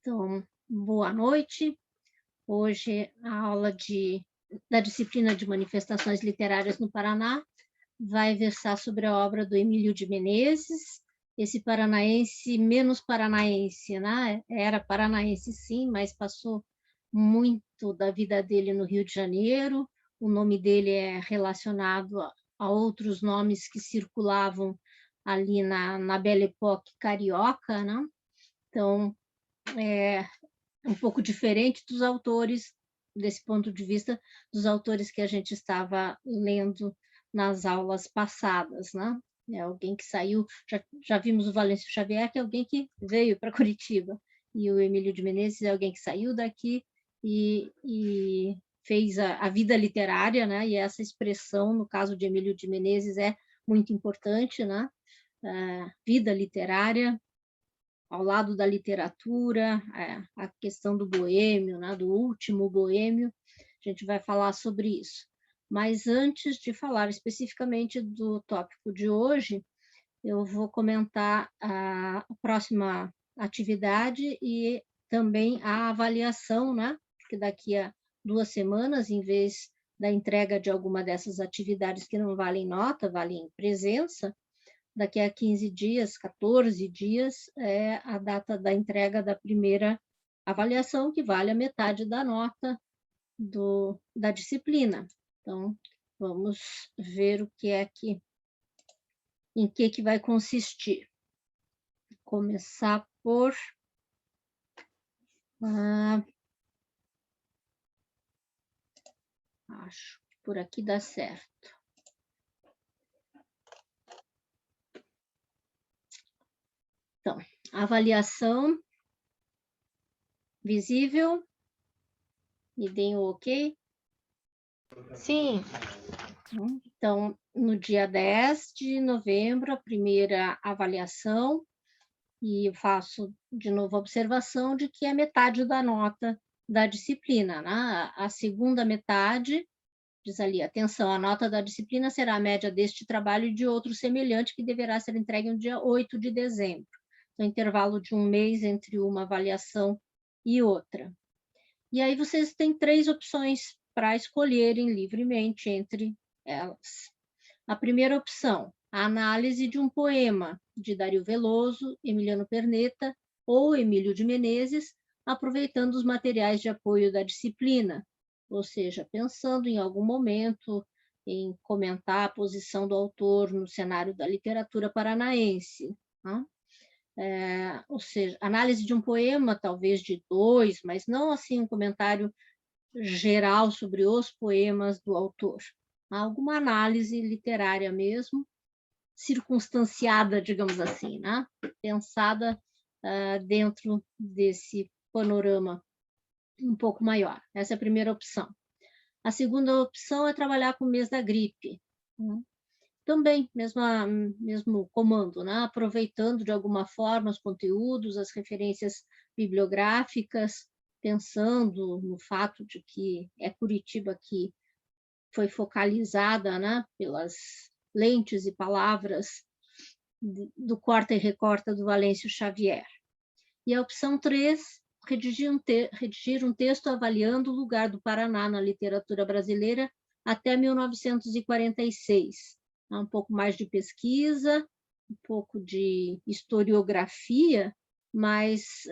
Então, boa noite. Hoje a aula da disciplina de manifestações literárias no Paraná vai versar sobre a obra do Emílio de Menezes, esse paranaense menos paranaense, né? Era paranaense sim, mas passou muito da vida dele no Rio de Janeiro. O nome dele é relacionado a outros nomes que circulavam ali na Belle Époque carioca, né? Então, é um pouco diferente dos autores, desse ponto de vista, dos autores que a gente estava lendo nas aulas passadas, né? É alguém que saiu, já vimos o Valêncio Xavier, que é alguém que veio para Curitiba, e o Emílio de Menezes é alguém que saiu daqui e fez a vida literária, né? E essa expressão, no caso de Emílio de Menezes, é muito importante, né? Vida literária, ao lado da literatura, a questão do boêmio, né, do último boêmio, a gente vai falar sobre isso. Mas antes de falar especificamente do tópico de hoje, eu vou comentar a próxima atividade e também a avaliação, né? Porque daqui a 2 semanas, em vez da entrega de alguma dessas atividades que não valem nota, valem presença, daqui a 15 dias, 14 dias, é a data da entrega da primeira avaliação, que vale a metade da nota da disciplina. Então, vamos ver o que é em que vai consistir. Começar por... acho que por aqui dá certo. Então, avaliação visível. Me deem o ok? Sim. Então, no dia 10 de novembro, a primeira avaliação, e eu faço de novo a observação de que é metade da nota da disciplina, né? A segunda metade, diz ali, atenção, a nota da disciplina será a média deste trabalho e de outro semelhante que deverá ser entregue no dia 8 de dezembro. Então, intervalo de um mês entre uma avaliação e outra. E aí vocês têm 3 opções para escolherem livremente entre elas. A primeira opção, a análise de um poema de Dario Veloso, Emiliano Perneta ou Emílio de Menezes, aproveitando os materiais de apoio da disciplina, ou seja, pensando em algum momento em comentar a posição do autor no cenário da literatura paranaense. Né? Ou seja, análise de um poema, talvez de 2, mas não assim um comentário geral sobre os poemas do autor. Alguma análise literária mesmo, circunstanciada, digamos assim, né? Pensada dentro desse panorama um pouco maior. Essa é a primeira opção. A segunda opção é trabalhar com o mês da gripe. Né? Também, mesmo comando, né? Aproveitando de alguma forma os conteúdos, as referências bibliográficas, pensando no fato de que é Curitiba que foi focalizada, né, pelas lentes e palavras do corta e recorta do Valêncio Xavier. E a opção 3, redigir um texto avaliando o lugar do Paraná na literatura brasileira até 1946. Um pouco mais de pesquisa, um pouco de historiografia, mas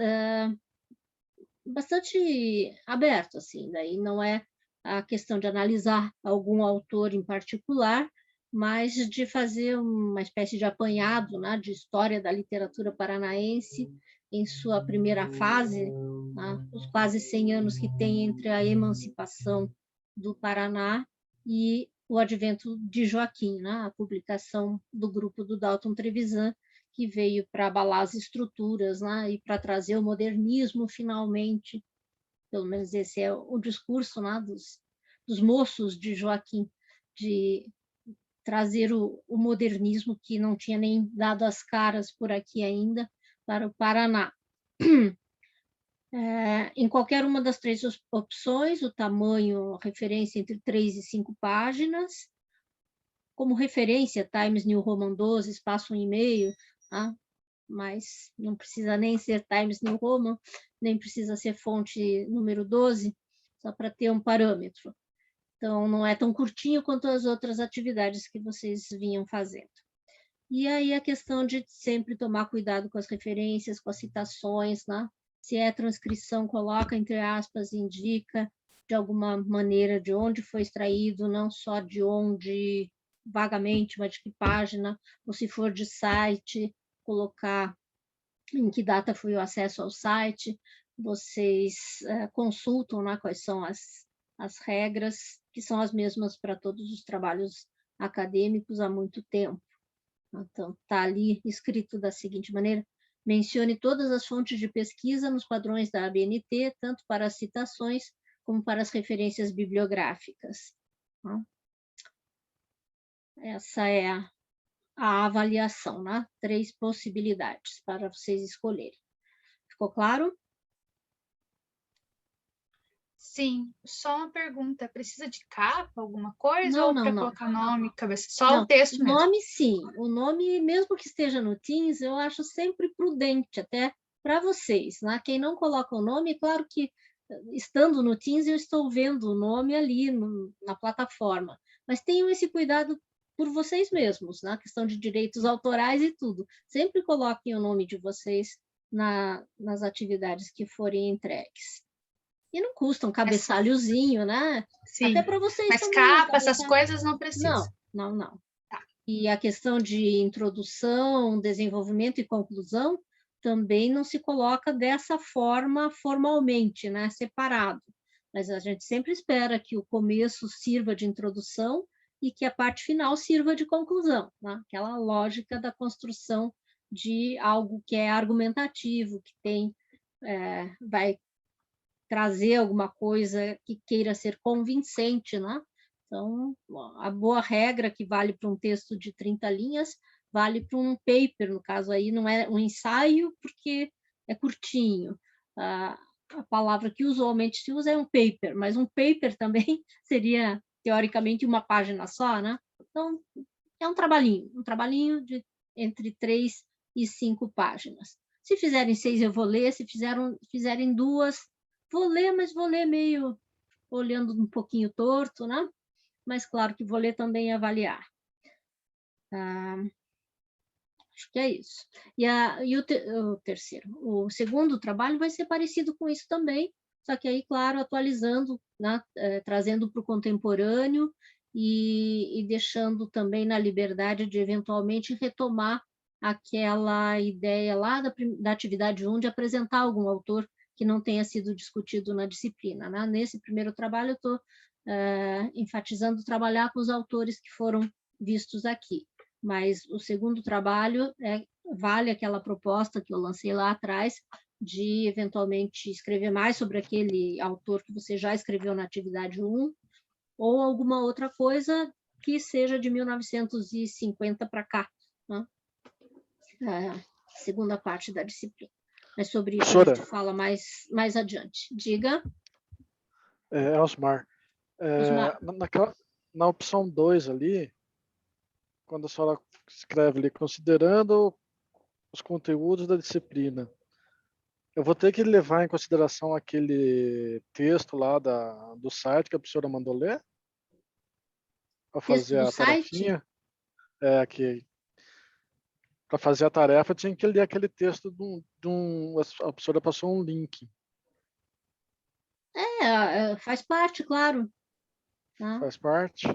bastante aberto, assim, daí não é a questão de analisar algum autor em particular, mas de fazer uma espécie de apanhado, né, de história da literatura paranaense em sua primeira fase, né, os quase 100 anos que tem entre a emancipação do Paraná e o advento de Joaquim, né, a publicação do grupo do Dalton Trevisan, que veio para abalar as estruturas, né, e para trazer o modernismo finalmente, pelo menos esse é o discurso, né, dos moços de Joaquim, de trazer o modernismo que não tinha nem dado as caras por aqui ainda para o Paraná. Em qualquer uma das 3 opções, o tamanho, a referência entre 3 e 5 páginas, como referência, Times New Roman 12, espaço 1,5, tá? mas não precisa nem ser Times New Roman, nem precisa ser fonte número 12, só para ter um parâmetro. Então, não é tão curtinho quanto as outras atividades que vocês vinham fazendo. E aí a questão de sempre tomar cuidado com as referências, com as citações, né? Se é transcrição, coloca entre aspas, indica de alguma maneira de onde foi extraído, não só de onde vagamente, mas de que página, ou se for de site, colocar em que data foi o acesso ao site. Vocês consultam, né, quais são as regras, que são as mesmas para todos os trabalhos acadêmicos há muito tempo. Então, está ali escrito da seguinte maneira: mencione todas as fontes de pesquisa nos padrões da ABNT, tanto para as citações como para as referências bibliográficas. Essa é a avaliação, né? 3 possibilidades para vocês escolherem. Ficou claro? Sim, só uma pergunta, precisa de capa, alguma coisa, Não, ou não, para não. colocar nome, cabeça? Só Não, o texto o mesmo. nome sim, o nome, mesmo que esteja no Teams, eu acho sempre prudente, até para vocês, né? Quem não coloca o nome, claro que estando no Teams eu estou vendo o nome ali na plataforma, mas tenham esse cuidado por vocês mesmos, na questão de direitos autorais e tudo. Sempre coloquem o nome de vocês nas atividades que forem entregues. E não custa um cabeçalhozinho, né? Sim. Até para vocês Mas também. capa, essas coisas não precisa. Não, não, não. Tá. E a questão de introdução, desenvolvimento e conclusão também não se coloca dessa forma formalmente, né? Separado. Mas a gente sempre espera que o começo sirva de introdução e que a parte final sirva de conclusão, né? Aquela lógica da construção de algo que é argumentativo, que tem, vai trazer alguma coisa que queira ser convincente, né? Então, a boa regra que vale para um texto de 30 linhas, vale para um paper, no caso aí não é um ensaio, porque é curtinho. A palavra que usualmente se usa é um paper, mas um paper também seria, teoricamente, uma página só, né? Então, é um trabalhinho de entre 3 e 5 páginas. Se fizerem 6, eu vou ler, se fizerem 2, vou ler, mas vou ler meio olhando um pouquinho torto, né? Mas claro que vou ler também e avaliar. Acho que é isso. O segundo trabalho vai ser parecido com isso também, só que aí, claro, atualizando, né? Trazendo para o contemporâneo e deixando também na liberdade de eventualmente retomar aquela ideia lá da atividade 1 de apresentar algum autor que não tenha sido discutido na disciplina, né? Nesse primeiro trabalho, eu estou enfatizando trabalhar com os autores que foram vistos aqui, mas o segundo trabalho vale aquela proposta que eu lancei lá atrás, de eventualmente escrever mais sobre aquele autor que você já escreveu na atividade 1, ou alguma outra coisa que seja de 1950 para cá, né? Segunda parte da disciplina. Mas sobre isso a gente fala mais adiante. Diga. Osmar, Osmar. na opção 2 ali, quando a senhora escreve ali, considerando os conteúdos da disciplina, eu vou ter que levar em consideração aquele texto lá do site que a professora mandou ler? Para fazer a tarefinha? Para fazer a tarefa, tinha que ler aquele texto a professora passou um link. Faz parte, claro. Faz parte?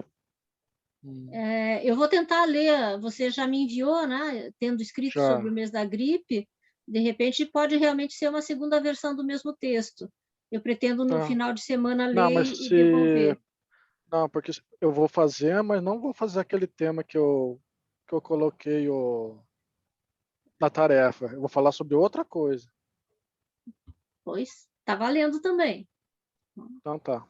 Eu vou tentar ler, você já me enviou, né? Tendo escrito Já. sobre o mês da gripe, de repente pode realmente ser uma segunda versão do mesmo texto. Eu pretendo no final de semana ler e devolver. Não, porque eu vou fazer, mas não vou fazer aquele tema que eu coloquei na tarefa. Eu vou falar sobre outra coisa. Pois, está valendo também. Então tá.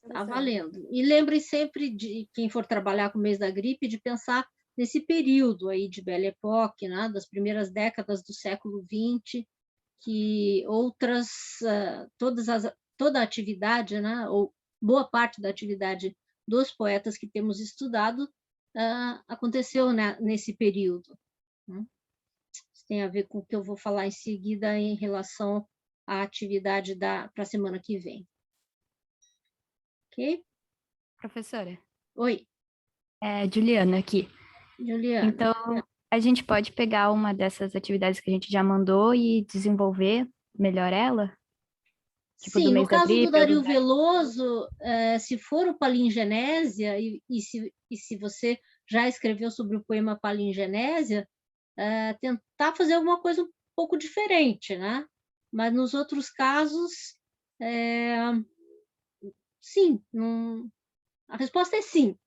Está valendo. E lembre sempre de quem for trabalhar com o mês da gripe, de pensar nesse período aí de Belle Époque, né, das primeiras décadas do século XX, que toda a atividade, né, ou boa parte da atividade dos poetas que temos estudado aconteceu, né, nesse período. Né? Isso tem a ver com o que eu vou falar em seguida em relação à atividade para a semana que vem. Ok? Professora, Oi, é Juliana aqui. Juliana. Então, a gente pode pegar uma dessas atividades que a gente já mandou e desenvolver melhor ela? Tipo, do Sim, no mês da caso do gripe ou do Dario Veloso, se for o Palingenésia, e se você já escreveu sobre o poema Palingenésia, tentar fazer alguma coisa um pouco diferente, né? Mas nos outros casos, sim, a resposta é sim.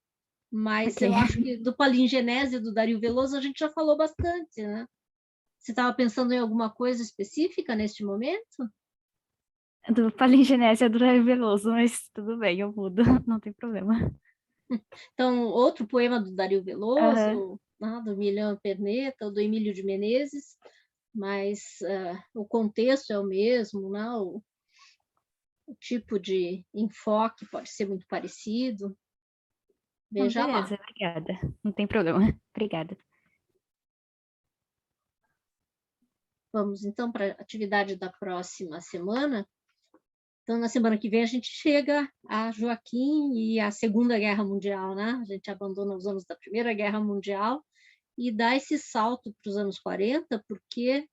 Mas Ok. eu acho que do Palingenésia do Dario Veloso a gente já falou bastante, né? Você estava pensando em alguma coisa específica neste momento? Do Palingenésia do Dario Veloso, mas tudo bem, eu mudo, não tem problema. Então, outro poema do Dario Aham. Veloso, né, do Emiliano Perneta, ou do Emílio de Menezes, mas o contexto é o mesmo, né? O tipo de enfoque pode ser muito parecido. Não, Veja lá. beleza, obrigada. Não tem problema. Obrigada. Vamos então para a atividade da próxima semana. Então, na semana que vem, a gente chega a Joaquim e a Segunda Guerra Mundial, né? A gente abandona os anos da Primeira Guerra Mundial e dá esse salto para os anos 40, porque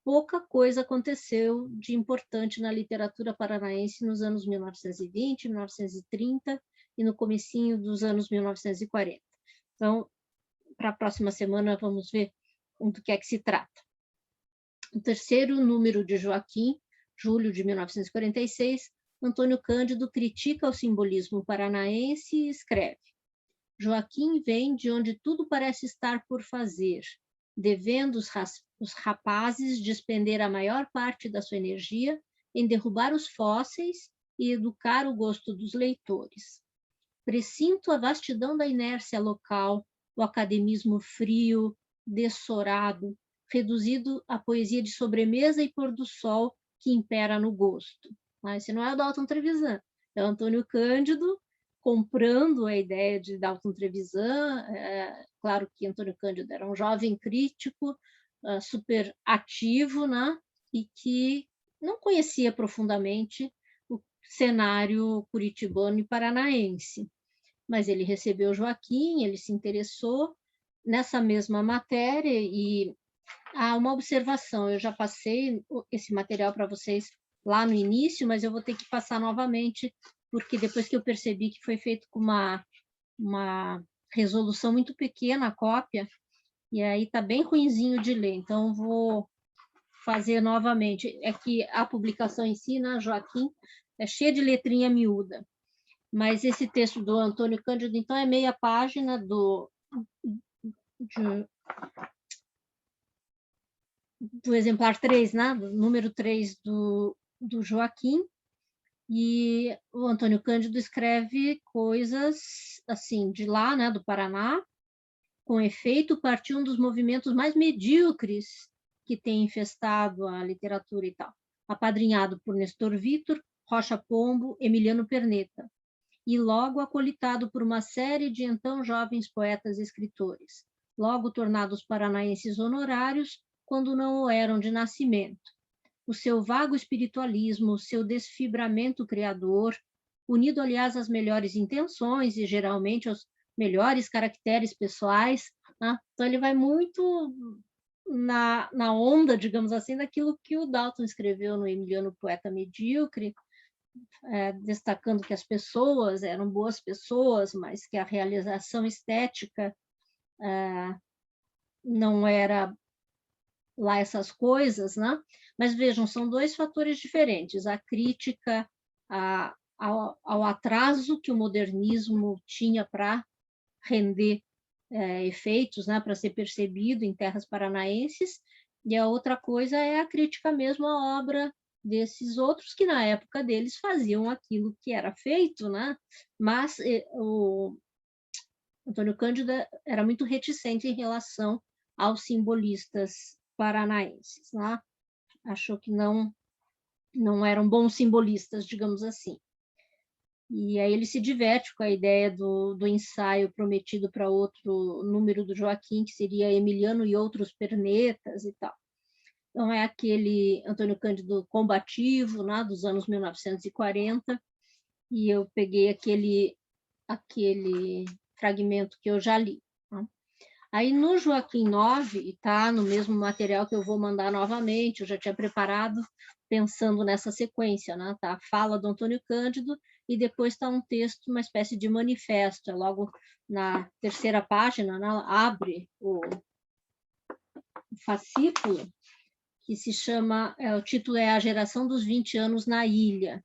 pouca coisa aconteceu de importante na literatura paranaense nos anos 1920, 1930 e no comecinho dos anos 1940. Então, para a próxima semana, vamos ver do que é que se trata. O terceiro número de Joaquim, julho de 1946, Antônio Cândido critica o simbolismo paranaense e escreve: Joaquim vem de onde tudo parece estar por fazer, devendo os rapazes despender a maior parte da sua energia em derrubar os fósseis e educar o gosto dos leitores. Presinto a vastidão da inércia local, o academismo frio, dessorado, reduzido à poesia de sobremesa e pôr do sol que impera no gosto. Esse não é o Dalton Trevisan, é o Antônio Cândido comprando a ideia de Dalton Trevisan. Claro que Antônio Cândido era um jovem crítico, super ativo, né? E que não conhecia profundamente o cenário curitibano e paranaense. Mas ele recebeu Joaquim, ele se interessou nessa mesma matéria e há uma observação. Eu já passei esse material para vocês lá no início, mas eu vou ter que passar novamente, porque depois que eu percebi que foi feito com uma resolução muito pequena a cópia, e aí está bem ruinzinho de ler, então vou fazer novamente. É que a publicação em si, né, Joaquim, é cheia de letrinha miúda. Mas esse texto do Antônio Cândido, então, é meia página do exemplar 3, né? Do número 3 do Joaquim, e o Antônio Cândido escreve coisas assim, de lá, né, do Paraná. Com efeito, partiu um dos movimentos mais medíocres que tem infestado a literatura e tal, apadrinhado por Nestor Vitor, Rocha Pombo, Emiliano Perneta, e logo acolitado por uma série de então jovens poetas e escritores, logo tornados paranaenses honorários, quando não o eram de nascimento. O seu vago espiritualismo, o seu desfibramento criador, unido, aliás, às melhores intenções e geralmente aos melhores caracteres pessoais, né? Então ele vai muito na onda, digamos assim, daquilo que o Dalton escreveu no Emiliano Poeta Medíocre, destacando que as pessoas eram boas pessoas, mas que a realização estética não era lá essas coisas, né? Mas vejam, são dois fatores diferentes: a crítica ao atraso que o modernismo tinha para render efeitos, né, para ser percebido em terras paranaenses, e a outra coisa é a crítica mesmo à obra desses outros que na época deles faziam aquilo que era feito, né? Mas o Antônio Cândido era muito reticente em relação aos simbolistas paranaenses, né? Achou que não eram bons simbolistas, digamos assim. E aí ele se diverte com a ideia do ensaio prometido para outro número do Joaquim, que seria Emiliano e Outros Pernetas e tal. Então, é aquele Antônio Cândido combativo, né, dos anos 1940, e eu peguei aquele fragmento que eu já li. Né? Aí, no Joaquim 9, e está no mesmo material que eu vou mandar novamente, eu já tinha preparado pensando nessa sequência, né? Tá a fala do Antônio Cândido, e depois está um texto, uma espécie de manifesto, logo na terceira página, né? Abre o fascículo, que se chama, o título é A Geração dos 20 Anos na Ilha.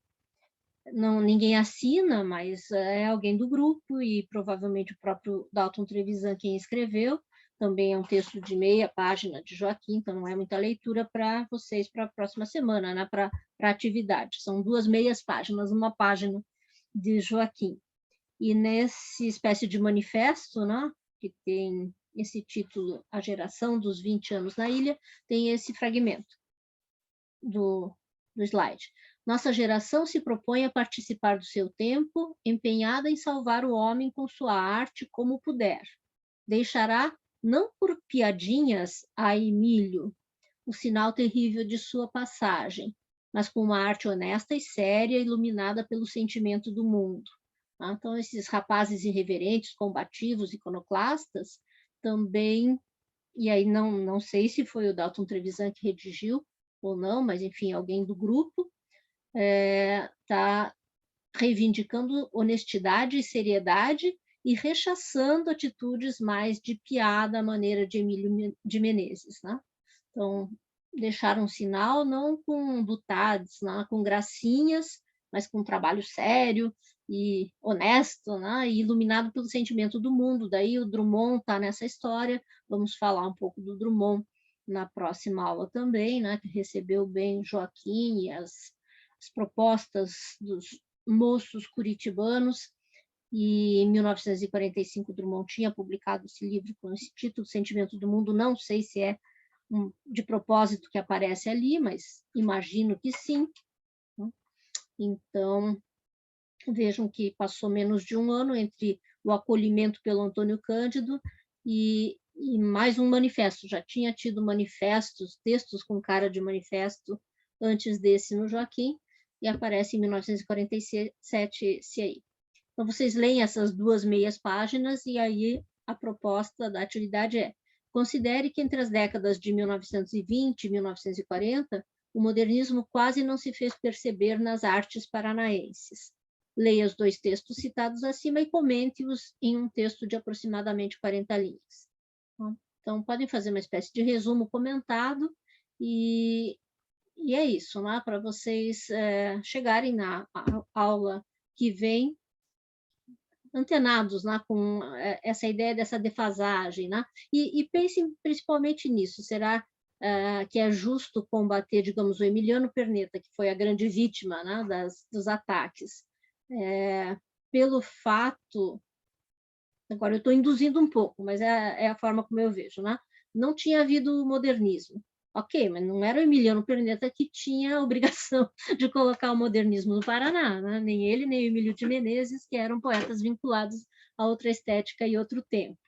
Não, ninguém assina, mas é alguém do grupo e provavelmente o próprio Dalton Trevisan quem escreveu. Também é um texto de meia página de Joaquim, então não é muita leitura para vocês para a próxima semana, né? Para a atividade. São 2 meias páginas, uma página de Joaquim. E nesse espécie de manifesto, né, que tem esse título, A Geração dos 20 Anos na Ilha, tem esse fragmento do slide. Nossa geração se propõe a participar do seu tempo, empenhada em salvar o homem com sua arte como puder. Deixará, não por piadinhas a Emílio, o sinal terrível de sua passagem, mas com uma arte honesta e séria, iluminada pelo sentimento do mundo. Então, esses rapazes irreverentes, combativos, iconoclastas, também, e aí não sei se foi o Dalton Trevisan que redigiu ou não, mas, enfim, alguém do grupo, está reivindicando honestidade e seriedade e rechaçando atitudes mais de piada à maneira de Emílio de Menezes. Né? Então, deixaram um sinal não com butades, não com gracinhas, mas com um trabalho sério e honesto, né? E iluminado pelo sentimento do mundo. Daí o Drummond está nessa história, vamos falar um pouco do Drummond na próxima aula também, né? Que recebeu bem Joaquim e as propostas dos moços curitibanos, e em 1945 Drummond tinha publicado esse livro com esse título, Sentimento do Mundo, não sei se é de propósito que aparece ali, mas imagino que sim. Então, vejam que passou menos de um ano entre o acolhimento pelo Antônio Cândido e mais um manifesto. Já tinha tido manifestos, textos com cara de manifesto antes desse no Joaquim, e aparece em 1947 esse aí. Então, vocês leem essas 2 meias páginas e aí a proposta da atividade é: considere que entre as décadas de 1920 e 1940, o modernismo quase não se fez perceber nas artes paranaenses. Leia os 2 textos citados acima e comente-os em um texto de aproximadamente 40 linhas. Então, podem fazer uma espécie de resumo comentado e é isso, né? Para vocês chegarem na aula que vem antenados, né, com essa ideia dessa defasagem, né? E pensem principalmente nisso. Será que é justo combater, digamos, o Emiliano Perneta, que foi a grande vítima, né, dos ataques, pelo fato... Agora, eu estou induzindo um pouco, mas é a forma como eu vejo, né? Não tinha havido modernismo. Ok, mas não era o Emiliano Perneta que tinha a obrigação de colocar o modernismo no Paraná, né? Nem ele, nem o Emílio de Menezes, que eram poetas vinculados a outra estética e outro tempo.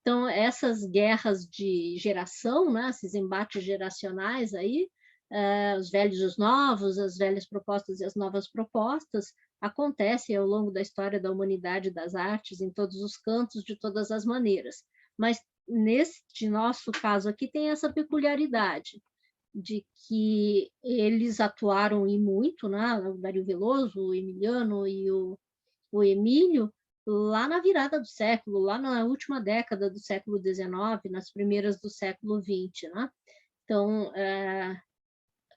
Então, essas guerras de geração, né? Esses embates geracionais aí, os velhos e os novos, as velhas propostas e as novas propostas, acontecem ao longo da história da humanidade, das artes, em todos os cantos, de todas as maneiras. Mas neste nosso caso aqui tem essa peculiaridade de que eles atuaram e muito, né? O Dario Veloso, o Emiliano e o Emílio, lá na virada do século, lá na última década do século XIX, nas primeiras do século XX. Né? Então,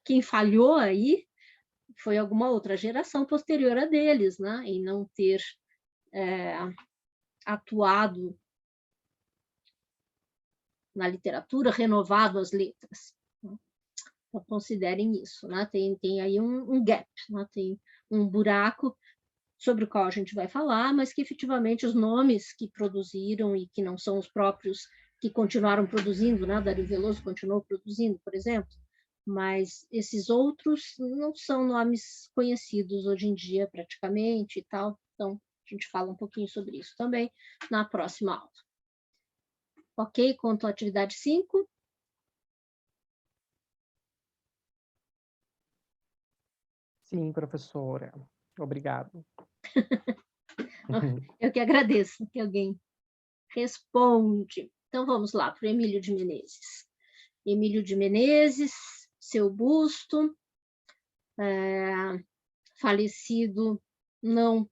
quem falhou aí foi alguma outra geração posterior a deles, né? Em não ter atuado na literatura, renovado as letras. Né? Então, considerem isso. Né? Tem aí um gap, né? Tem um buraco sobre o qual a gente vai falar, mas que efetivamente os nomes que produziram e que não são os próprios que continuaram produzindo, né? Dario Veloso continuou produzindo, por exemplo, mas esses outros não são nomes conhecidos hoje em dia praticamente e tal, então a gente fala um pouquinho sobre isso também na próxima aula. Ok? Quanto à atividade 5? Sim, professora. Obrigado. Eu que agradeço que alguém responde. Então vamos lá para o Emílio de Menezes. Emílio de Menezes, seu busto, falecido não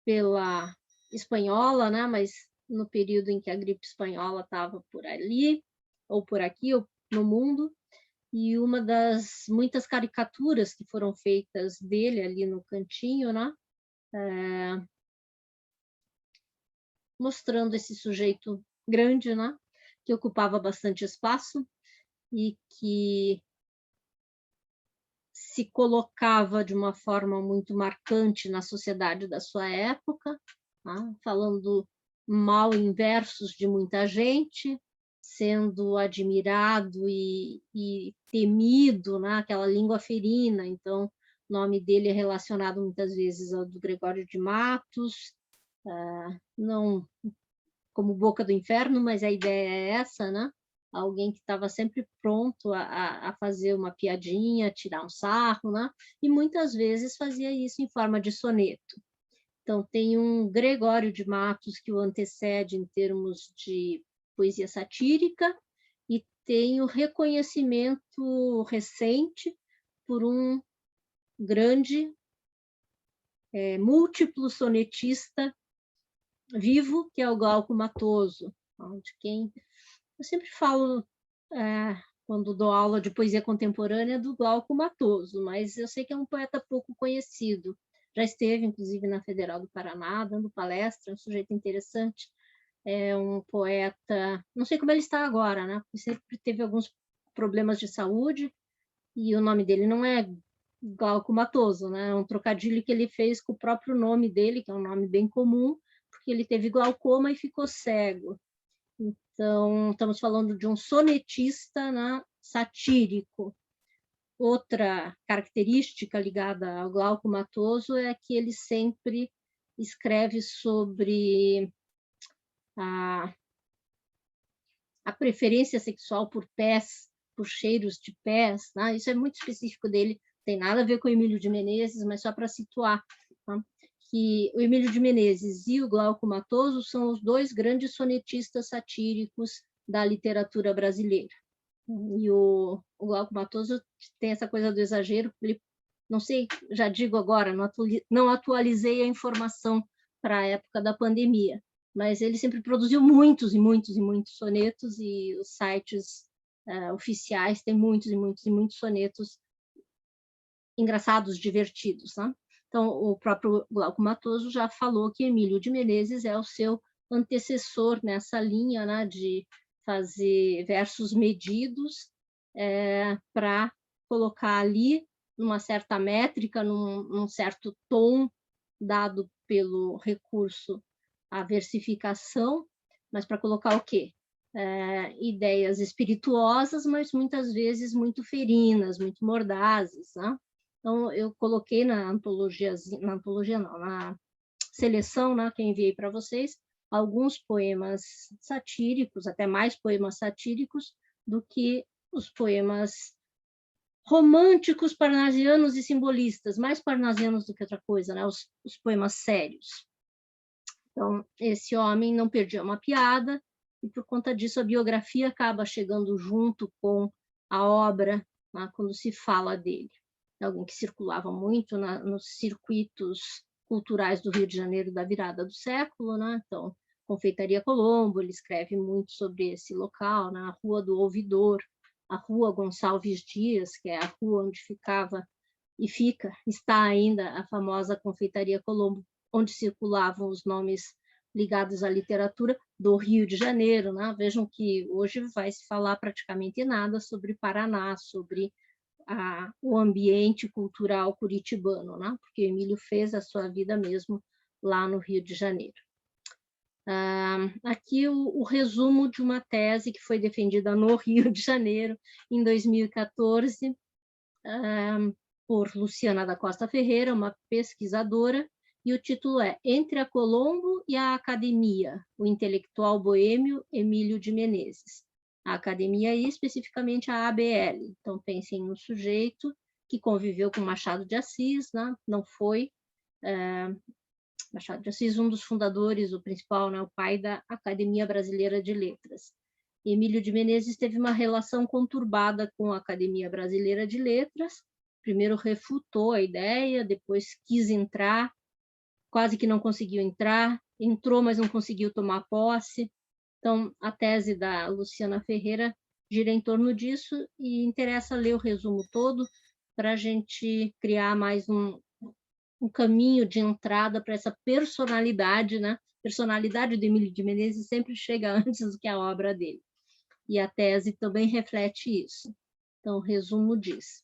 pela espanhola, né, mas no período em que a gripe espanhola estava por ali, ou por aqui, ou no mundo, e uma das muitas caricaturas que foram feitas dele ali no cantinho, né, mostrando esse sujeito grande, né, que ocupava bastante espaço e que se colocava de uma forma muito marcante na sociedade da sua época, tá? Falando mal em versos de muita gente, sendo admirado e temido, né? Aquela língua ferina, então o nome dele é relacionado muitas vezes ao do Gregório de Matos, não como Boca do Inferno, mas a ideia é essa, né? Alguém que estava sempre pronto a fazer uma piadinha, tirar um sarro, né? E muitas vezes fazia isso em forma de soneto. Então, tem um Gregório de Matos que o antecede em termos de poesia satírica, e tem o reconhecimento recente por um grande, múltiplo sonetista vivo, que é o Glauco Matoso, de quem eu sempre falo, quando dou aula de poesia contemporânea, do Glauco Matoso, mas eu sei que é um poeta pouco conhecido. Já esteve, inclusive, na Federal do Paraná, dando palestra, um sujeito interessante. É um poeta, não sei como ele está agora, né? Porque sempre teve alguns problemas de saúde, e o nome dele não é Glauco Matoso, né? É um trocadilho que ele fez com o próprio nome dele, que é um nome bem comum, porque ele teve glaucoma e ficou cego. Então, estamos falando de um sonetista, né, satírico. Outra característica ligada ao Glauco Matoso é que ele sempre escreve sobre a preferência sexual por pés, por cheiros de pés, né? Isso é muito específico dele, não tem nada a ver com o Emílio de Menezes, mas só para situar, tá? Que o Emílio de Menezes e o Glauco Matoso são os dois grandes sonetistas satíricos da literatura brasileira. E o Glauco Matoso tem essa coisa do exagero, ele, não sei, já digo agora, não atualizei a informação para a época da pandemia, mas ele sempre produziu muitos e muitos e muitos sonetos, e os sites oficiais têm muitos e muitos e muitos sonetos engraçados, divertidos, né? Então, o próprio Glauco Matoso já falou que Emílio de Menezes é o seu antecessor nessa linha, né, de fazer versos medidos para colocar ali numa certa métrica, num certo tom dado pelo recurso à versificação, mas para colocar o quê? Ideias espirituosas, mas muitas vezes muito ferinas, muito mordazes, né? Então, eu coloquei na antologia não, na seleção, né, que eu enviei para vocês, alguns poemas satíricos, até mais poemas satíricos do que os poemas românticos, parnasianos e simbolistas, mais parnasianos do que outra coisa, né, os poemas sérios. Então, esse homem não perdia uma piada, e por conta disso a biografia acaba chegando junto com a obra, né, quando se fala dele. É alguém que circulava muito nos circuitos culturais do Rio de Janeiro da virada do século, né? Então, Confeitaria Colombo, ele escreve muito sobre esse local, na Rua do Ouvidor, a Rua Gonçalves Dias, que é a rua onde ficava e está ainda a famosa Confeitaria Colombo, onde circulavam os nomes ligados à literatura do Rio de Janeiro, né? Vejam que hoje vai se falar praticamente nada sobre Paraná, sobre o ambiente cultural curitibano, né? Porque o Emílio fez a sua vida mesmo lá no Rio de Janeiro. Aqui o resumo de uma tese que foi defendida no Rio de Janeiro, em 2014, por Luciana da Costa Ferreira, uma pesquisadora, e o título é Entre a Colombo e a Academia, o intelectual boêmio Emílio de Menezes. A academia e especificamente a ABL. Então, pensem no sujeito que conviveu com Machado de Assis, né? Não foi Machado de Assis, um dos fundadores, o principal, né? O pai da Academia Brasileira de Letras. Emílio de Menezes teve uma relação conturbada com a Academia Brasileira de Letras. Primeiro refutou a ideia, depois quis entrar, quase que não conseguiu entrar, entrou, mas não conseguiu tomar posse. Então, a tese da Luciana Ferreira gira em torno disso e interessa ler o resumo todo para a gente criar mais um caminho de entrada para essa personalidade, né? A personalidade do Emílio de Menezes sempre chega antes do que a obra dele. E a tese também reflete isso. Então, o resumo diz: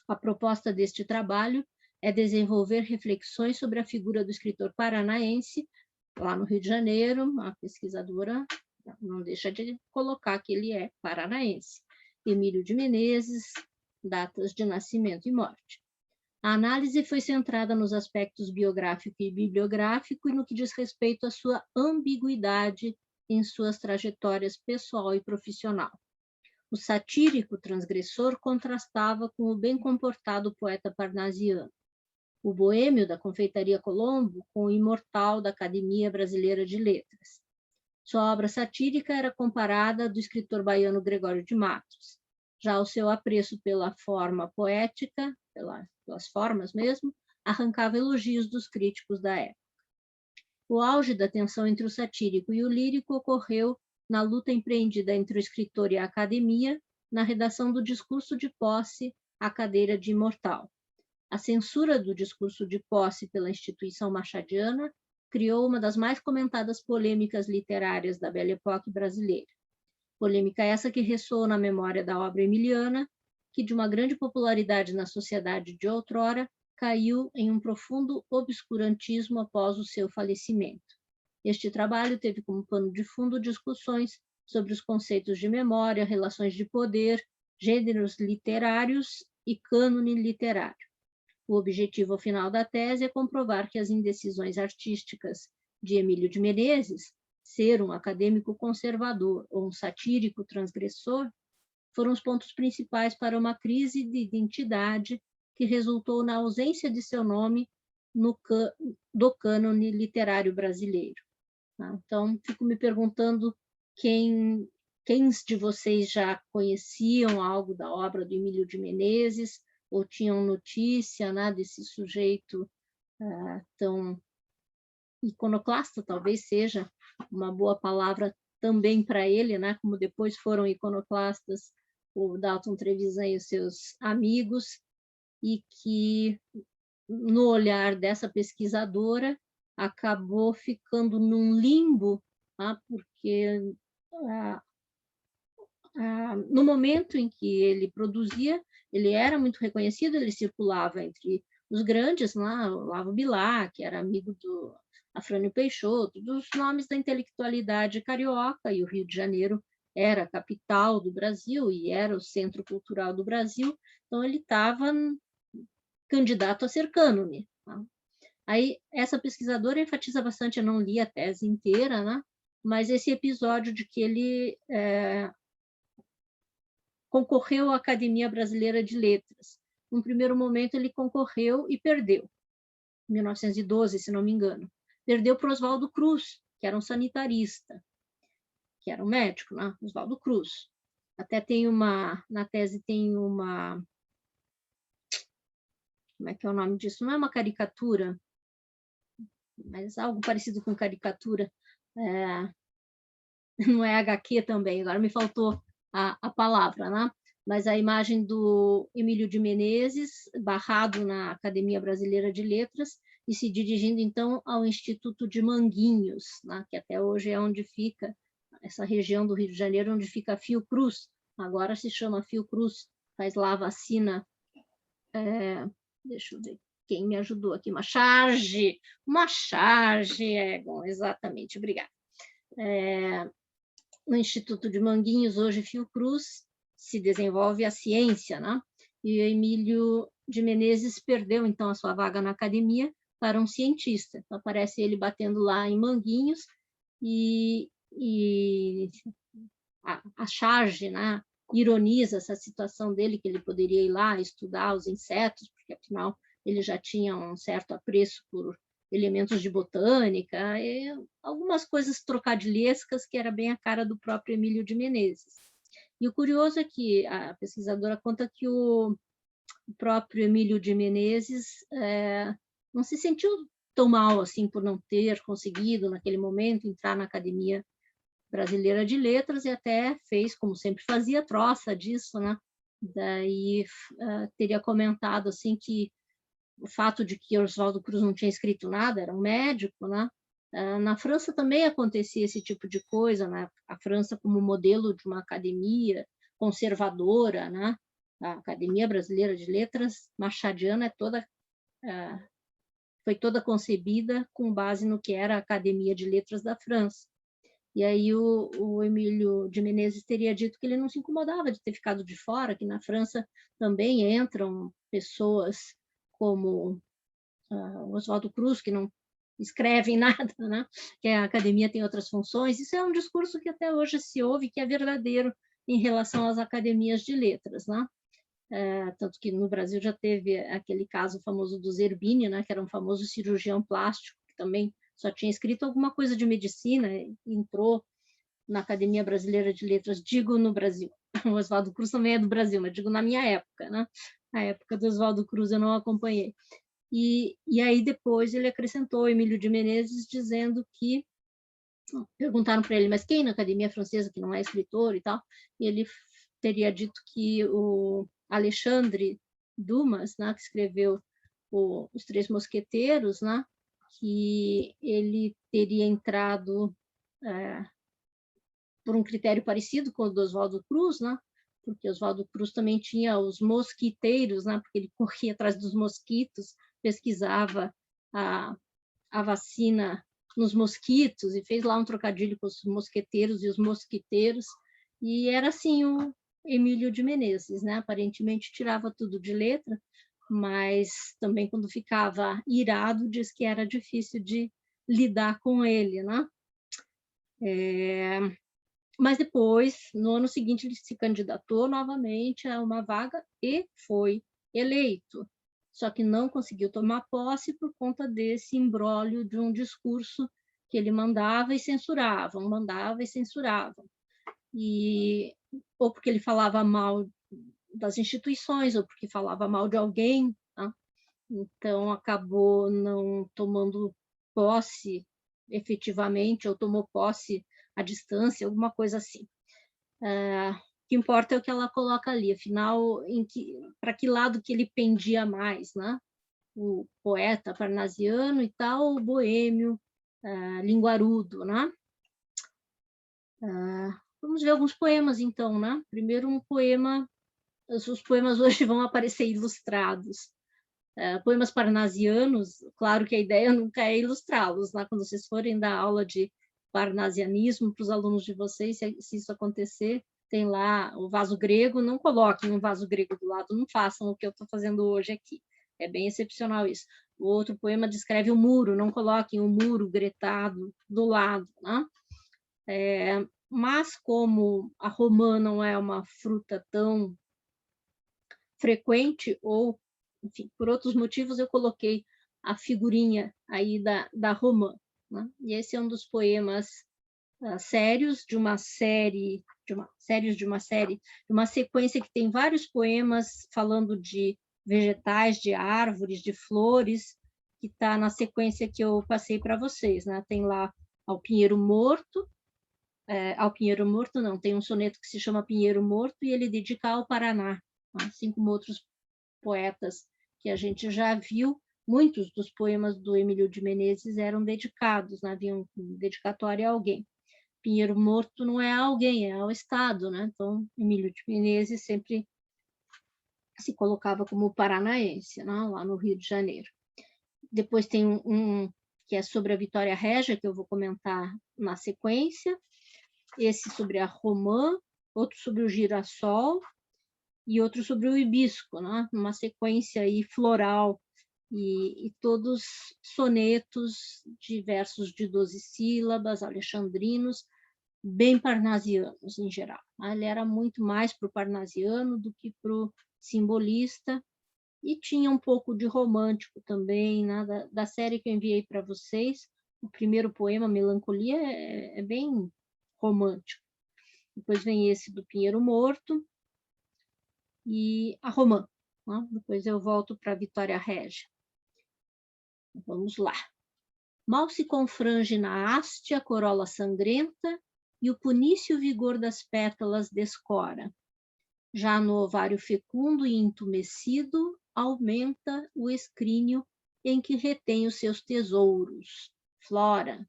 a proposta deste trabalho é desenvolver reflexões sobre a figura do escritor paranaense, lá no Rio de Janeiro. A pesquisadora não deixa de colocar que ele é paranaense. Emílio de Menezes, datas de nascimento e morte. A análise foi centrada nos aspectos biográfico e bibliográfico e no que diz respeito à sua ambiguidade em suas trajetórias pessoal e profissional. O satírico transgressor contrastava com o bem comportado poeta parnasiano. O boêmio da confeitaria Colombo com o imortal da Academia Brasileira de Letras. Sua obra satírica era comparada à do escritor baiano Gregório de Matos. Já o seu apreço pela forma poética, pelas formas mesmo, arrancava elogios dos críticos da época. O auge da tensão entre o satírico e o lírico ocorreu na luta empreendida entre o escritor e a academia, na redação do discurso de posse à cadeira de imortal. A censura do discurso de posse pela instituição machadiana criou uma das mais comentadas polêmicas literárias da Belle Époque brasileira. Polêmica essa que ressoou na memória da obra emiliana, que de uma grande popularidade na sociedade de outrora, caiu em um profundo obscurantismo após o seu falecimento. Este trabalho teve como pano de fundo discussões sobre os conceitos de memória, relações de poder, gêneros literários e cânone literário. O objetivo final da tese é comprovar que as indecisões artísticas de Emílio de Menezes, ser um acadêmico conservador ou um satírico transgressor, foram os pontos principais para uma crise de identidade que resultou na ausência de seu nome do cânone literário brasileiro. Então, fico me perguntando quem de vocês já conheciam algo da obra do Emílio de Menezes, ou tinham notícia, né, desse sujeito tão iconoclasta, talvez seja uma boa palavra também para ele, né, como depois foram iconoclastas o Dalton Trevisan e os seus amigos, e que, no olhar dessa pesquisadora, acabou ficando num limbo, porque no momento em que ele produzia, ele era muito reconhecido, ele circulava entre os grandes, lá, o Olavo Bilac, que era amigo do Afrânio Peixoto, dos nomes da intelectualidade carioca, e o Rio de Janeiro era a capital do Brasil e era o centro cultural do Brasil, então ele estava candidato a ser cânone. Aí, essa pesquisadora enfatiza bastante, eu não li a tese inteira, né? Mas esse episódio de que ele concorreu à Academia Brasileira de Letras. No primeiro momento, ele concorreu e perdeu, em 1912, se não me engano. Perdeu para Oswaldo Cruz, que era um sanitarista, que era um médico, né? Oswaldo Cruz. Até tem na tese tem uma, como é que é o nome disso? Não é uma caricatura, mas algo parecido com caricatura. Não é HQ também, agora me faltou a palavra, né? Mas a imagem do Emílio de Menezes, barrado na Academia Brasileira de Letras, e se dirigindo, então, ao Instituto de Manguinhos, né? Que até hoje é onde fica, essa região do Rio de Janeiro, onde fica a Fiocruz, agora se chama Fiocruz, faz lá a vacina, deixa eu ver, quem me ajudou aqui, uma charge, Egon, exatamente, obrigada. No Instituto de Manguinhos, hoje Fiocruz, se desenvolve a ciência, né? E o Emílio de Menezes perdeu, então, a sua vaga na academia para um cientista. Então, aparece ele batendo lá em Manguinhos e a charge, né, ironiza essa situação dele, que ele poderia ir lá estudar os insetos, porque, afinal, ele já tinha um certo apreço por elementos de botânica, e algumas coisas trocadilhescas que era bem a cara do próprio Emílio de Menezes. E o curioso é que a pesquisadora conta que o próprio Emílio de Menezes não se sentiu tão mal assim por não ter conseguido, naquele momento, entrar na Academia Brasileira de Letras, e até fez, como sempre fazia, troça disso, né? Daí teria comentado assim que o fato de que Oswaldo Cruz não tinha escrito nada, era um médico, né? Na França também acontecia esse tipo de coisa, né? A França como modelo de uma academia conservadora, né? A Academia Brasileira de Letras machadiana foi toda concebida com base no que era a Academia de Letras da França. E aí o Emílio de Menezes teria dito que ele não se incomodava de ter ficado de fora, que na França também entram pessoas como Oswaldo Cruz, que não escrevem nada, né? Que a academia tem outras funções. Isso é um discurso que até hoje se ouve, que é verdadeiro em relação às academias de letras, né? Tanto que no Brasil já teve aquele caso famoso do Zerbini, né? Que era um famoso cirurgião plástico, que também só tinha escrito alguma coisa de medicina, entrou na Academia Brasileira de Letras, digo no Brasil. O Oswaldo Cruz também é do Brasil, mas digo na minha época, né? A época do Oswaldo Cruz eu não acompanhei. E aí depois ele acrescentou Emílio de Menezes, dizendo que, perguntaram para ele, mas quem na Academia Francesa que não é escritor e tal? E ele teria dito que o Alexandre Dumas, né, que escreveu Os Três Mosqueteiros, né, que ele teria entrado por um critério parecido com o do Oswaldo Cruz, né, porque Oswaldo Cruz também tinha os mosquiteiros, né, porque ele corria atrás dos mosquitos, pesquisava a vacina nos mosquitos e fez lá um trocadilho com os mosqueteiros e os mosquiteiros, e era assim o Emílio de Menezes, né? Aparentemente tirava tudo de letra, mas também quando ficava irado diz que era difícil de lidar com ele, né? Mas depois, no ano seguinte, ele se candidatou novamente a uma vaga e foi eleito. Só que não conseguiu tomar posse por conta desse imbróglio de um discurso que ele mandava e censurava, ou porque ele falava mal das instituições, ou porque falava mal de alguém, tá? Então acabou não tomando posse efetivamente, ou tomou posse à distância, alguma coisa assim. O que importa é o que ela coloca ali, afinal, para que lado que ele pendia mais, né? O poeta parnasiano e tal, o boêmio, linguarudo, né? Vamos ver alguns poemas, então, né? Primeiro um poema, os poemas hoje vão aparecer ilustrados. Poemas parnasianos, claro que a ideia nunca é ilustrá-los, né? Quando vocês forem dar aula de parnasianismo para os alunos de vocês, se isso acontecer, tem lá o vaso grego, não coloquem um vaso grego do lado, não façam o que eu estou fazendo hoje aqui. É bem excepcional isso. O outro poema descreve o muro, não coloquem o muro gretado do lado, né? Mas como a romã não é uma fruta tão frequente, ou, enfim, por outros motivos, eu coloquei a figurinha aí da romã, né? E esse é um dos poemas sérios de uma sequência que tem vários poemas falando de vegetais, de árvores, de flores, que está na sequência que eu passei para vocês, né? Tem lá Ao Pinheiro Morto, ao Pinheiro Morto não, tem um soneto que se chama Pinheiro Morto e ele dedica ao Paraná, assim como outros poetas que a gente já viu. Muitos dos poemas do Emílio de Menezes eram dedicados, né? Havia um dedicatório a alguém. Pinheiro Morto não é a alguém, é ao Estado, né? Então, Emílio de Menezes sempre se colocava como paranaense, né? Lá no Rio de Janeiro. Depois tem um que é sobre a Vitória Régia, que eu vou comentar na sequência. Esse sobre a romã, outro sobre o girassol e outro sobre o hibisco, né? Uma sequência aí floral e todos sonetos de versos de 12 sílabas, alexandrinos, bem parnasianos em geral. Ele era muito mais para o parnasiano do que para o simbolista, e tinha um pouco de romântico também, né? Da série que eu enviei para vocês. O primeiro poema, Melancolia, é bem romântico. Depois vem esse do Pinheiro Morto e a romã, né? Depois eu volto para a Vitória Régia. Vamos lá. Mal se confrange na haste a corola sangrenta e o punício vigor das pétalas descora. Já no ovário fecundo e entumecido, aumenta o escrínio em que retém os seus tesouros. Flora.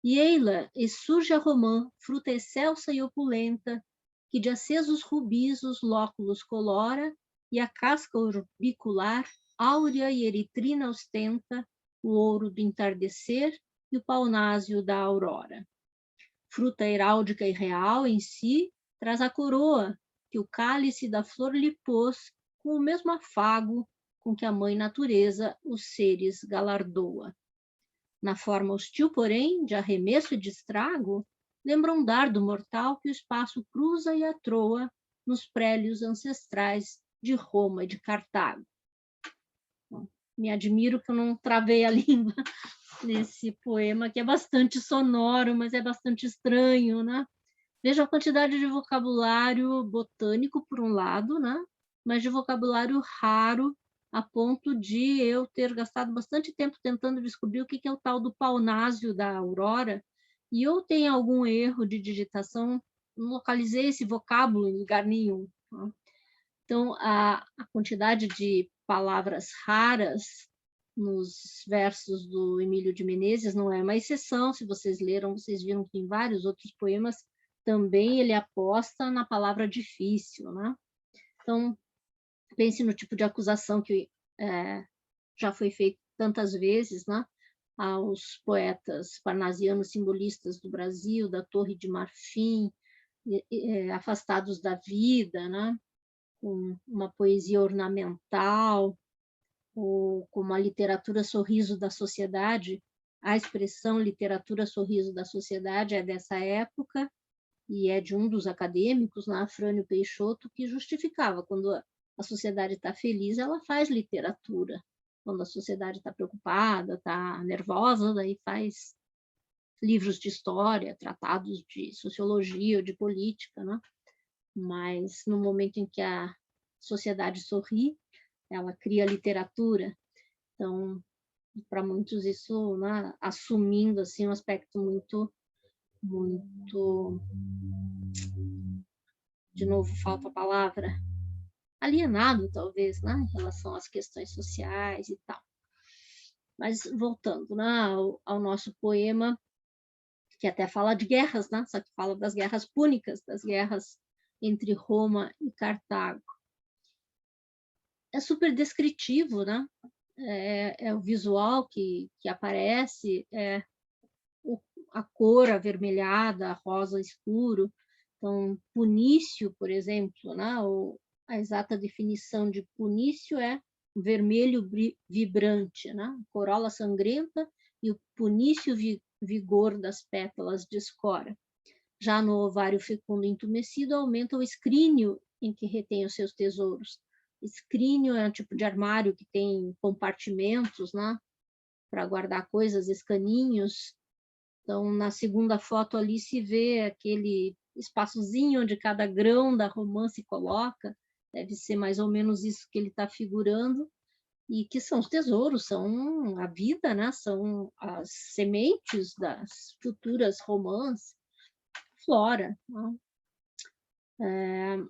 E ei-la, e surge a romã, fruta excelsa e opulenta, que de acesos rubis os lóculos colora, e a casca orbicular, áurea e eritrina ostenta, o ouro do entardecer e o paunásio da aurora. Fruta heráldica e real em si, traz a coroa, que o cálice da flor lhe pôs, com o mesmo afago com que a mãe natureza os seres galardoa. Na forma hostil, porém, de arremesso e de estrago, lembra um dardo mortal que o espaço cruza e atroa nos prélios ancestrais de Roma e de Cartago. Bom, me admiro que eu não travei a língua nesse poema, que é bastante sonoro, mas é bastante estranho, né? Veja a quantidade de vocabulário botânico, por um lado, né? Mas de vocabulário raro, a ponto de eu ter gastado bastante tempo tentando descobrir o que é o tal do paunásio da aurora, e eu tenho algum erro de digitação, não localizei esse vocábulo em lugar nenhum. Tá? Então, a quantidade de palavras raras nos versos do Emílio de Menezes não é uma exceção. Se vocês leram, vocês viram que em vários outros poemas também ele aposta na palavra difícil, né? Então, pense no tipo de acusação que já foi feito tantas vezes, né? Aos poetas parnasianos simbolistas do Brasil, da Torre de Marfim, afastados da vida, né? Com uma poesia ornamental, ou como a literatura sorriso da sociedade. A expressão literatura sorriso da sociedade é dessa época, e é de um dos acadêmicos, lá, Afrânio Peixoto, que justificava: quando a sociedade está feliz, ela faz literatura. Quando a sociedade está preocupada, está nervosa, daí faz livros de história, tratados de sociologia ou de política, né? Mas no momento em que a sociedade sorri, ela cria literatura. Então, para muitos isso, né, assumindo assim um aspecto muito, de novo falta a palavra, alienado talvez, né, em relação às questões sociais e tal. Mas voltando, né, ao nosso poema, que até fala de guerras, né, só que fala das guerras púnicas, das guerras entre Roma e Cartago. É super descritivo, né? É o visual que aparece, a cor avermelhada, rosa escuro. Então, punício, por exemplo, né? A exata definição de punício é vermelho vibrante, né? Corola sangrenta e o punício vigor das pétalas descora. Já no ovário fecundo entumecido, aumenta o escrínio em que retém os seus tesouros. Escrínio é um tipo de armário que tem compartimentos, né, para guardar coisas, escaninhos. Então, na segunda foto ali se vê aquele espaçozinho onde cada grão da romã se coloca. Deve ser mais ou menos isso que ele está figurando. E que são os tesouros, são a vida, né? São as sementes das futuras romãs, flora. Né?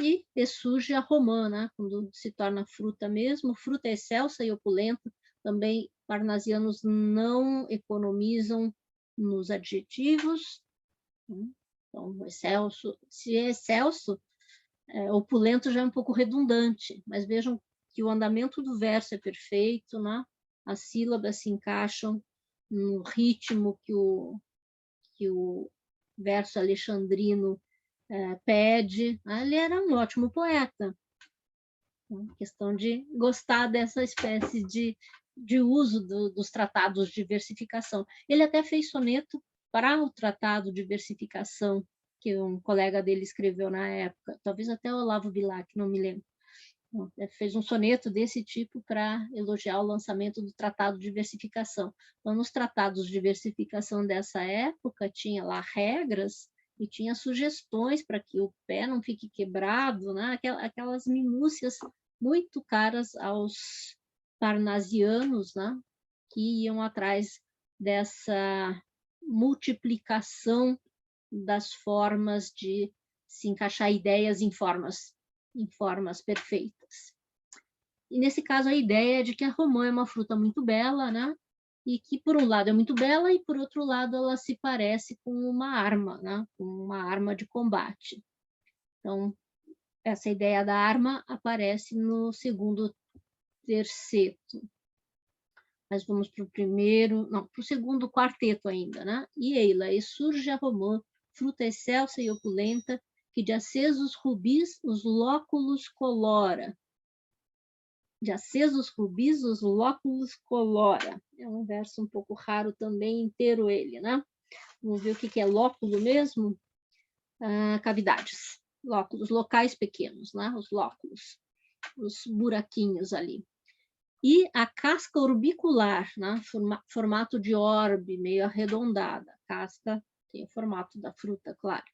E surge a romã, né? Quando se torna fruta mesmo, fruta excelsa e opulenta. Também parnasianos não economizam nos adjetivos. Então, excelso, se é excelso, opulento já é um pouco redundante, mas vejam que o andamento do verso é perfeito, né? as sílabas se encaixam no ritmo que o verso alexandrino pede. Ele era um ótimo poeta. Questão de gostar dessa espécie de uso dos tratados de versificação. Ele até fez soneto para o tratado de versificação, que um colega dele escreveu na época, talvez até Olavo Bilac, não me lembro. Fez um soneto desse tipo para elogiar o lançamento do tratado de versificação. Então, nos tratados de versificação dessa época, tinha lá regras e tinha sugestões para que o pé não fique quebrado, né? Aquelas minúcias muito caras aos parnasianos, né? Que iam atrás dessa multiplicação das formas de se encaixar ideias em formas perfeitas. E nesse caso a ideia é de que a romã é uma fruta muito bela, né? E que por um lado é muito bela e por outro lado ela se parece com uma arma, né? Com uma arma de combate. Então, essa ideia da arma aparece no segundo terceto. Mas vamos para o primeiro, não, para o segundo quarteto ainda, né? E eila, e surge a romã, fruta excelsa e opulenta, que de acesos rubis os lóculos colora. De acesos rubis os lóculos colora. É um verso um pouco raro também, inteiro ele, né? Vamos ver o que é lóculo mesmo? Cavidades. Lóculos, locais pequenos, né? Os lóculos, os buraquinhos ali. E a casca orbicular, né? Formato de orbe, meio arredondada. A casca tem o formato da fruta, claro.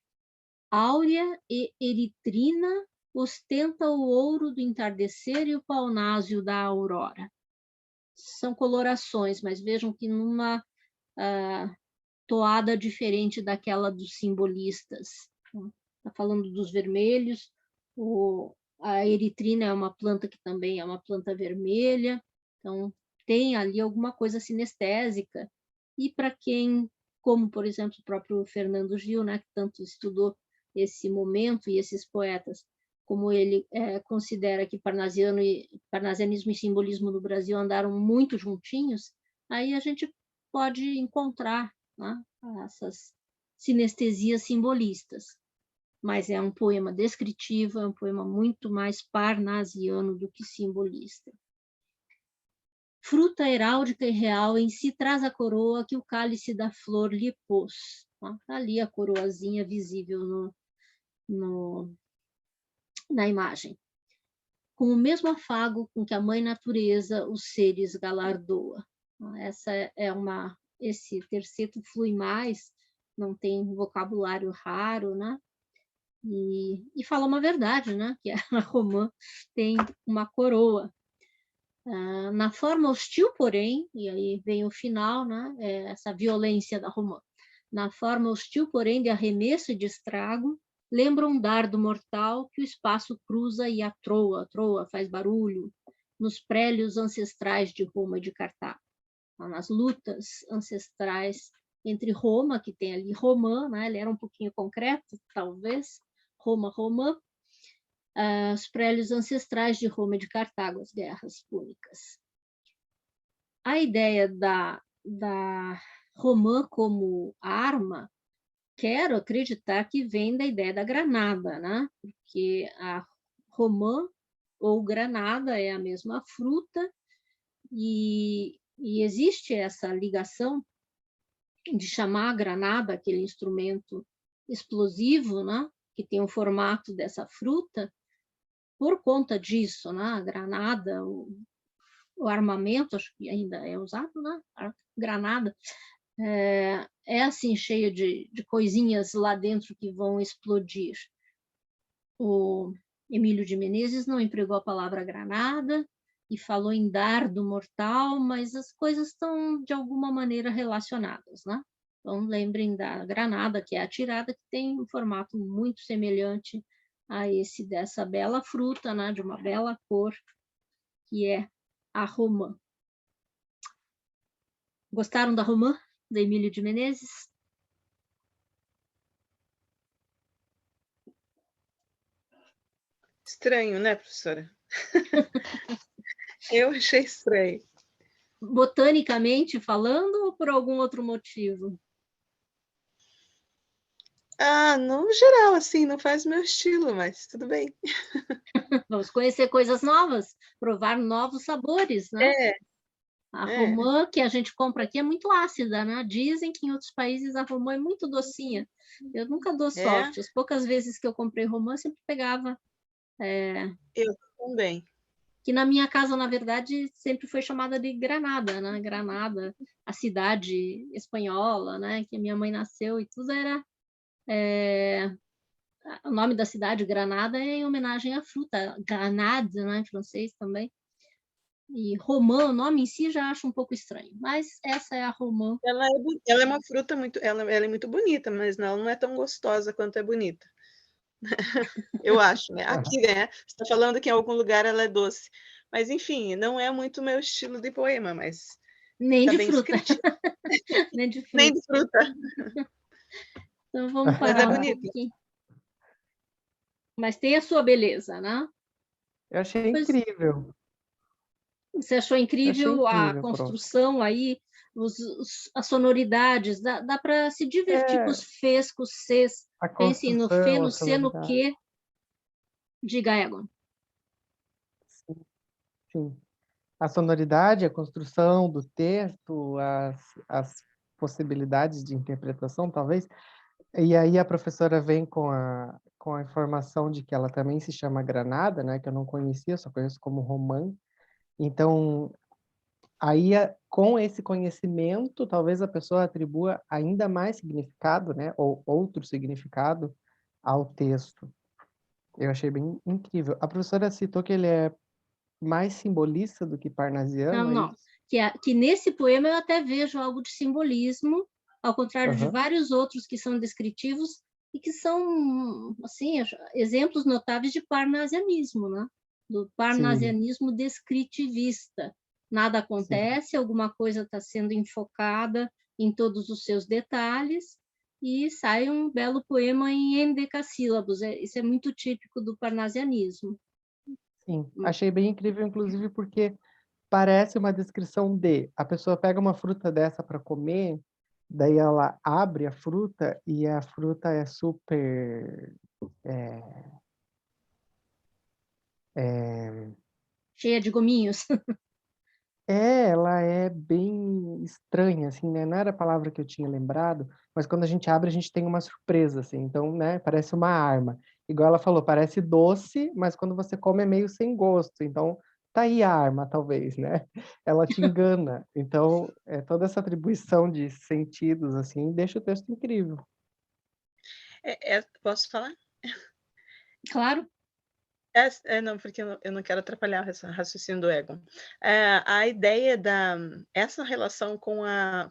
Áurea e eritrina ostenta o ouro do entardecer e o paunásio da aurora. São colorações, mas vejam que numa toada diferente daquela dos simbolistas. Está falando dos vermelhos, a eritrina é uma planta que também é uma planta vermelha, então tem ali alguma coisa sinestésica. E para quem, como por exemplo o próprio Fernando Gil, né, que tanto estudou esse momento e esses poetas, como ele considera que parnasianismo e simbolismo no Brasil andaram muito juntinhos, aí a gente pode encontrar, né, essas sinestesias simbolistas. Mas é um poema descritivo, é um poema muito mais parnasiano do que simbolista. Fruta heráldica e real, em si traz a coroa que o cálice da flor lhe pôs. Ali a coroazinha visível na imagem. Com o mesmo afago com que a mãe natureza os seres galardoa. Esse terceto flui mais, não tem vocabulário raro, né? E fala uma verdade, né? Que a romã tem uma coroa. Na forma hostil, porém, e aí vem o final, né? Essa violência da romã. Na forma hostil, porém, de arremesso e de estrago, lembra um dardo mortal que o espaço cruza e atroa, faz barulho, nos prélios ancestrais de Roma e de Cartago. Nas lutas ancestrais entre Roma, que tem ali Romã, né? Ele era um pouquinho concreto, talvez, Roma, os prélios ancestrais de Roma e de Cartago, as guerras púnicas. A ideia da romã como arma, quero acreditar que vem da ideia da granada, né? Porque a romã ou granada é a mesma fruta e existe essa ligação de chamar a granada, aquele instrumento explosivo, né? Que tem o formato dessa fruta, por conta disso, né? A granada, o armamento, acho que ainda é usado, né? A granada é assim, cheia de coisinhas lá dentro que vão explodir. O Emílio de Menezes não empregou a palavra granada e falou em dardo mortal, mas as coisas estão de alguma maneira relacionadas, né? Então, lembrem da granada, que é atirada, que tem um formato muito semelhante a esse dessa bela fruta, né, de uma bela cor, que é a romã. Gostaram da romã, do Emílio de Menezes? Estranho, né, professora? Eu achei estranho. botanicamente falando ou por algum outro motivo? Ah, no geral, assim, não faz meu estilo, mas tudo bem. Vamos conhecer coisas novas, provar novos sabores, né? É, A é. romã que a gente compra aqui é muito ácida, né? Dizem que em outros países a romã é muito docinha. Eu nunca dou sorte. As poucas vezes que eu comprei romã, sempre pegava. Eu também. Que na minha casa, na verdade, sempre foi chamada de Granada, né? Granada, a cidade espanhola, né? Que minha mãe nasceu e tudo era. O nome da cidade, Granada, é em homenagem à fruta, granade, né? Em francês também. E romã, o nome em si já acho um pouco estranho, mas essa é a romã. Ela é uma fruta muito, ela é muito bonita, mas não é tão gostosa quanto é bonita. Eu acho, né? Aqui, né? Você está falando que em algum lugar ela é doce. Mas, enfim, não é muito meu estilo de poema, mas Nem está de bem fruta, escritinho. nem de Nem fruta. de fruta, Então vamos mas é parar um bonita. pouquinho. Mas tem a sua beleza, né? Eu achei Pois incrível. você achou Eu achei incrível a incrível, prof. construção aí, as sonoridades, dá para se divertir com É, os fês, com os cês. a Pensem no fê, construção, a no cê, no sonoridade. quê. Diga, Egon. Sim, sim. A sonoridade, a construção do texto, as possibilidades de interpretação, talvez. E aí a professora vem com a informação de que ela também se chama Granada, né, que eu não conhecia, só conheço como Romã. Então, aí, com esse conhecimento, talvez a pessoa atribua ainda mais significado, né, ou outro significado ao texto. Eu achei bem incrível. A professora citou que ele é mais simbolista do que Não, parnasiano, é não. isso? Que nesse poema eu até vejo algo de simbolismo, ao contrário de Aham, vários outros que são descritivos e que são, assim, exemplos notáveis de parnasianismo, né? Do sim, parnasianismo descritivista. Nada sim, acontece, alguma coisa está sendo enfocada em todos os seus detalhes e sai um belo poema em endecassílabos. Isso é muito típico do parnasianismo. sim. Achei bem incrível, inclusive, porque parece uma descrição de a pessoa pega uma fruta dessa para comer, daí ela abre a fruta e a fruta é super Cheia de gominhos. ela é bem estranha, assim, né? Não era a palavra que eu tinha lembrado, mas quando a gente abre, a gente tem uma surpresa, assim. Então, né? Parece uma arma. Igual ela falou, parece doce, mas quando você come é meio sem gosto. Então, tá aí a arma, talvez, né? Ela te engana. Então, toda essa atribuição de sentidos, assim, deixa o texto incrível. Posso falar? Claro. Não, porque eu não quero atrapalhar o raciocínio do Egon. A ideia essa relação com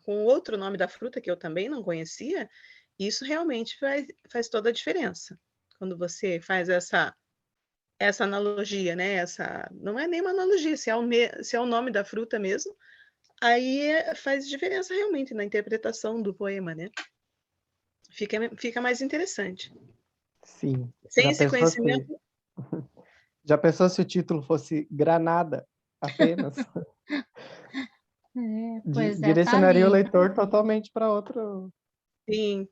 o outro nome da fruta, que eu também não conhecia, isso realmente faz toda a diferença. Quando você faz essa analogia, né? Não é nem uma analogia, se é o nome da fruta mesmo, aí faz diferença realmente na interpretação do poema, né? Fica mais interessante. Sim. Sem esse conhecimento, Já pensou se o título fosse Granada apenas? Pois é, tá Direcionaria o ali. leitor totalmente para outro. sim,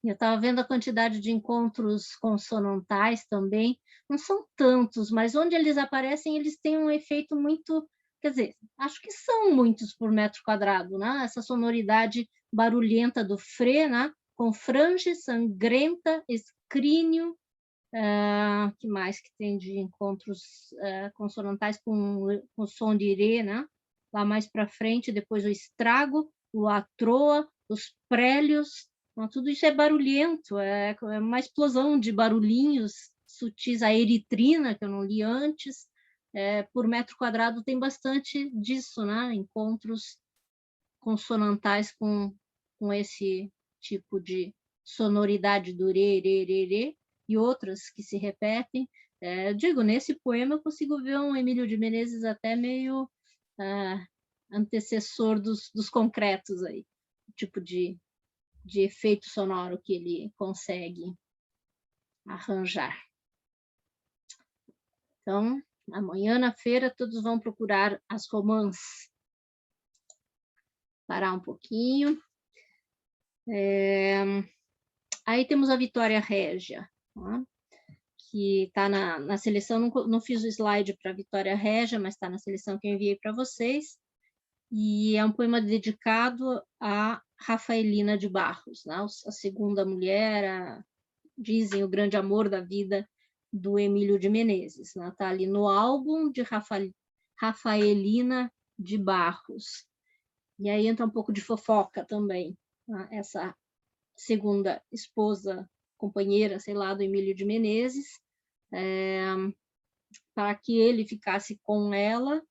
Eu estava vendo a quantidade de encontros consonantais também. Não são tantos, mas onde eles aparecem, eles têm um efeito muito. Quer dizer, acho que são muitos por metro quadrado, né? Essa sonoridade barulhenta do frê, né? Com frange, sangrenta, escrínio. Que mais que tem de encontros consonantais com som de irê, né? Lá mais para frente, depois o estrago, o atroa, os prélios. Então, tudo isso é barulhento, é uma explosão de barulhinhos sutis. A eritrina, que eu não li antes, por metro quadrado tem bastante disso, né? Encontros consonantais com esse tipo de sonoridade do re, re, re, re, e outras que se repetem. Digo, nesse poema eu consigo ver um Emílio de Menezes até meio antecessor dos concretos aí, o tipo de efeito sonoro que ele consegue arranjar. Então, Amanhã na feira todos vão procurar as romãs. Parar um pouquinho. Aí temos a Vitória Régia, tá? Que está na seleção, não fiz o slide para a Vitória Régia, mas está na seleção que eu enviei para vocês. E é um poema dedicado a Rafaelina de Barros, né? A segunda mulher, dizem, o grande amor da vida do Emílio de Menezes. Está ali no álbum de Rafaelina de Barros. E aí entra um pouco de fofoca também, né? Essa segunda esposa, companheira, sei lá, do Emílio de Menezes, para que ele ficasse com ela.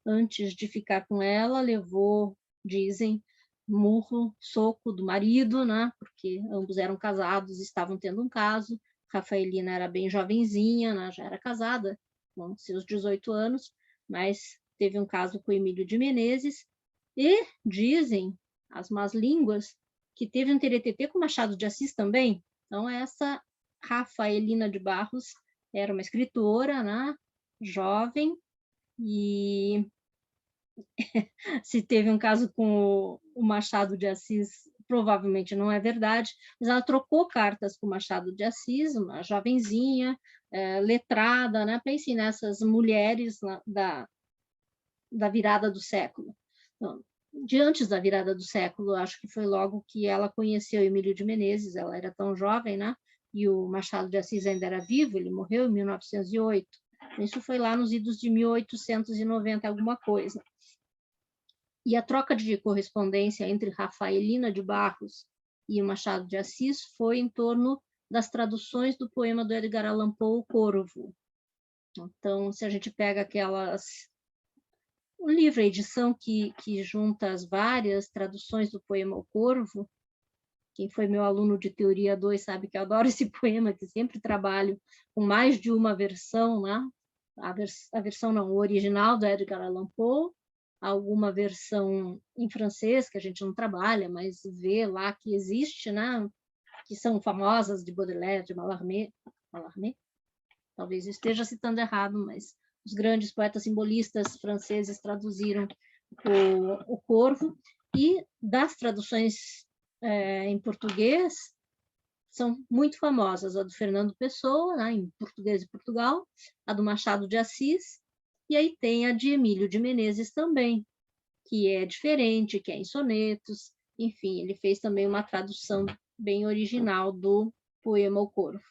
Antes de ficar com ela, levou, dizem, murro, soco do marido, né? Porque ambos eram casados, estavam tendo um caso. Rafaelina era bem jovenzinha, né? Já era casada, com seus 18 anos, mas teve um caso com o Emílio de Menezes. E dizem as más línguas que teve um teretetê com Machado de Assis também. Então, essa Rafaelina de Barros era uma escritora, né? Jovem, e se teve um caso com o Machado de Assis, provavelmente não é verdade, mas ela trocou cartas com o Machado de Assis, uma jovenzinha, letrada, né? Pense nessas mulheres da virada do século. Então, de antes da virada do século, acho que foi logo que ela conheceu Emílio de Menezes, ela era tão jovem, né? E o Machado de Assis ainda era vivo, ele morreu em 1908. Isso foi lá nos idos de 1890, alguma coisa. E a troca de correspondência entre Rafaelina de Barros e o Machado de Assis foi em torno das traduções do poema do Edgar Allan Poe, O Corvo. Então, se a gente pega o livro, a edição que junta as várias traduções do poema O Corvo, quem foi meu aluno de Teoria 2 sabe que eu adoro esse poema, que sempre trabalho com mais de uma versão, né? A versão não, o original do Edgar Allan Poe, alguma versão em francês, que a gente não trabalha, mas vê lá que existe, né? Que são famosas, de Baudelaire, de Mallarmé, talvez eu esteja citando errado, mas os grandes poetas simbolistas franceses traduziram o Corvo, e das traduções em português, são muito famosas, a do Fernando Pessoa, né, em português de Portugal, a do Machado de Assis, e aí tem a de Emílio de Menezes também, que é diferente, que é em sonetos, enfim, ele fez também uma tradução bem original do poema O Corvo,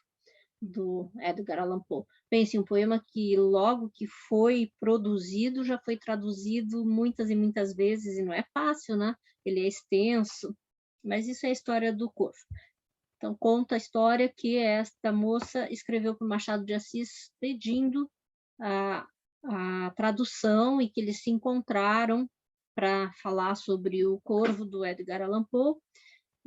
do Edgar Allan Poe. Pense, um poema que logo que foi produzido, já foi traduzido muitas e muitas vezes, e não é fácil, né? Ele é extenso, mas isso é a história do Corvo. Então, conta a história que esta moça escreveu para o Machado de Assis pedindo a tradução, e que eles se encontraram para falar sobre o Corvo do Edgar Allan Poe,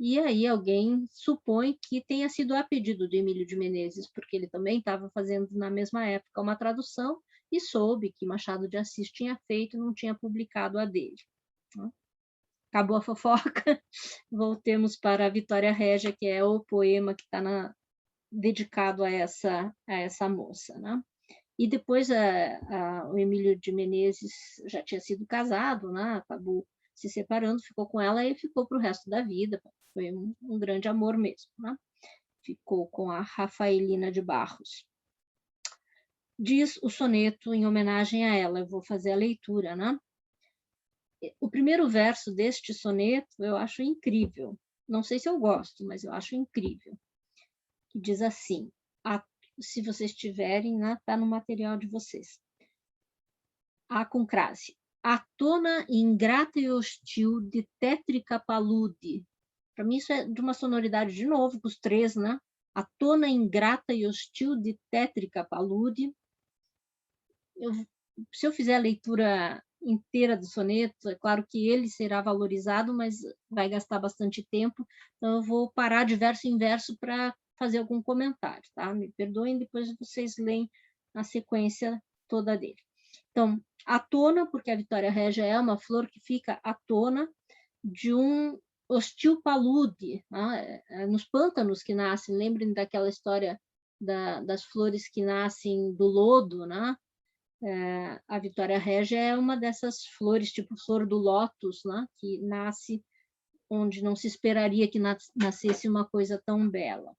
e aí alguém supõe que tenha sido a pedido do Emílio de Menezes, porque ele também estava fazendo na mesma época uma tradução e soube que Machado de Assis tinha feito e não tinha publicado a dele. Acabou a fofoca, voltemos para a Vitória Régia, que é o poema que está dedicado a essa moça, né? E depois o Emílio de Menezes já tinha sido casado, né? Acabou se separando, ficou com ela e ficou para o resto da vida. Foi um grande amor mesmo, né? Ficou com a Rafaelina de Barros. Diz o soneto em homenagem a ela, eu vou fazer a leitura, né? O primeiro verso deste soneto eu acho incrível. Não sei se eu gosto, mas eu acho incrível. Que diz assim, se vocês tiverem, né, tá no material de vocês. A com crase. A tona ingrata e hostil de tétrica palude. Para mim isso é de uma sonoridade, de novo, com os três, né? A tona ingrata e hostil de tétrica palude. Se eu fizer a leitura inteira do soneto, é claro que ele será valorizado, mas vai gastar bastante tempo, então eu vou parar de verso em verso para fazer algum comentário, tá? Me perdoem, depois vocês leem a sequência toda dele. Então, à tona, porque a Vitória Régia é uma flor que fica à tona de um hostil palude, né? Nos pântanos que nascem, lembrem daquela história das flores que nascem do lodo, né? A Vitória Régia é uma dessas flores, tipo flor do lótus, né? Que nasce onde não se esperaria que nascesse uma coisa tão bela.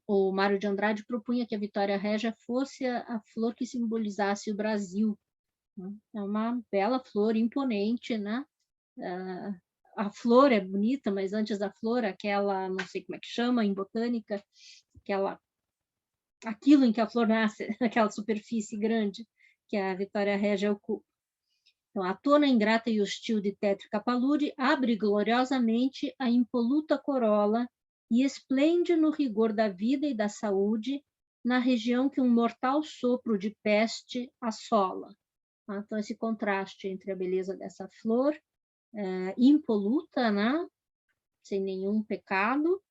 O Mário de Andrade propunha que a Vitória Régia fosse a flor que simbolizasse o Brasil, né? É uma bela flor, imponente, né? A flor é bonita, mas antes da flor, aquela, não sei como é que chama em botânica, aquilo em que a flor nasce, aquela superfície grande que a Vitória Régia ocupa. Então, a tona ingrata e hostil de Tétrica palude abre gloriosamente a impoluta corola e esplende no rigor da vida e da saúde na região que um mortal sopro de peste assola. Então, esse contraste entre a beleza dessa flor, impoluta, né? Sem nenhum pecado,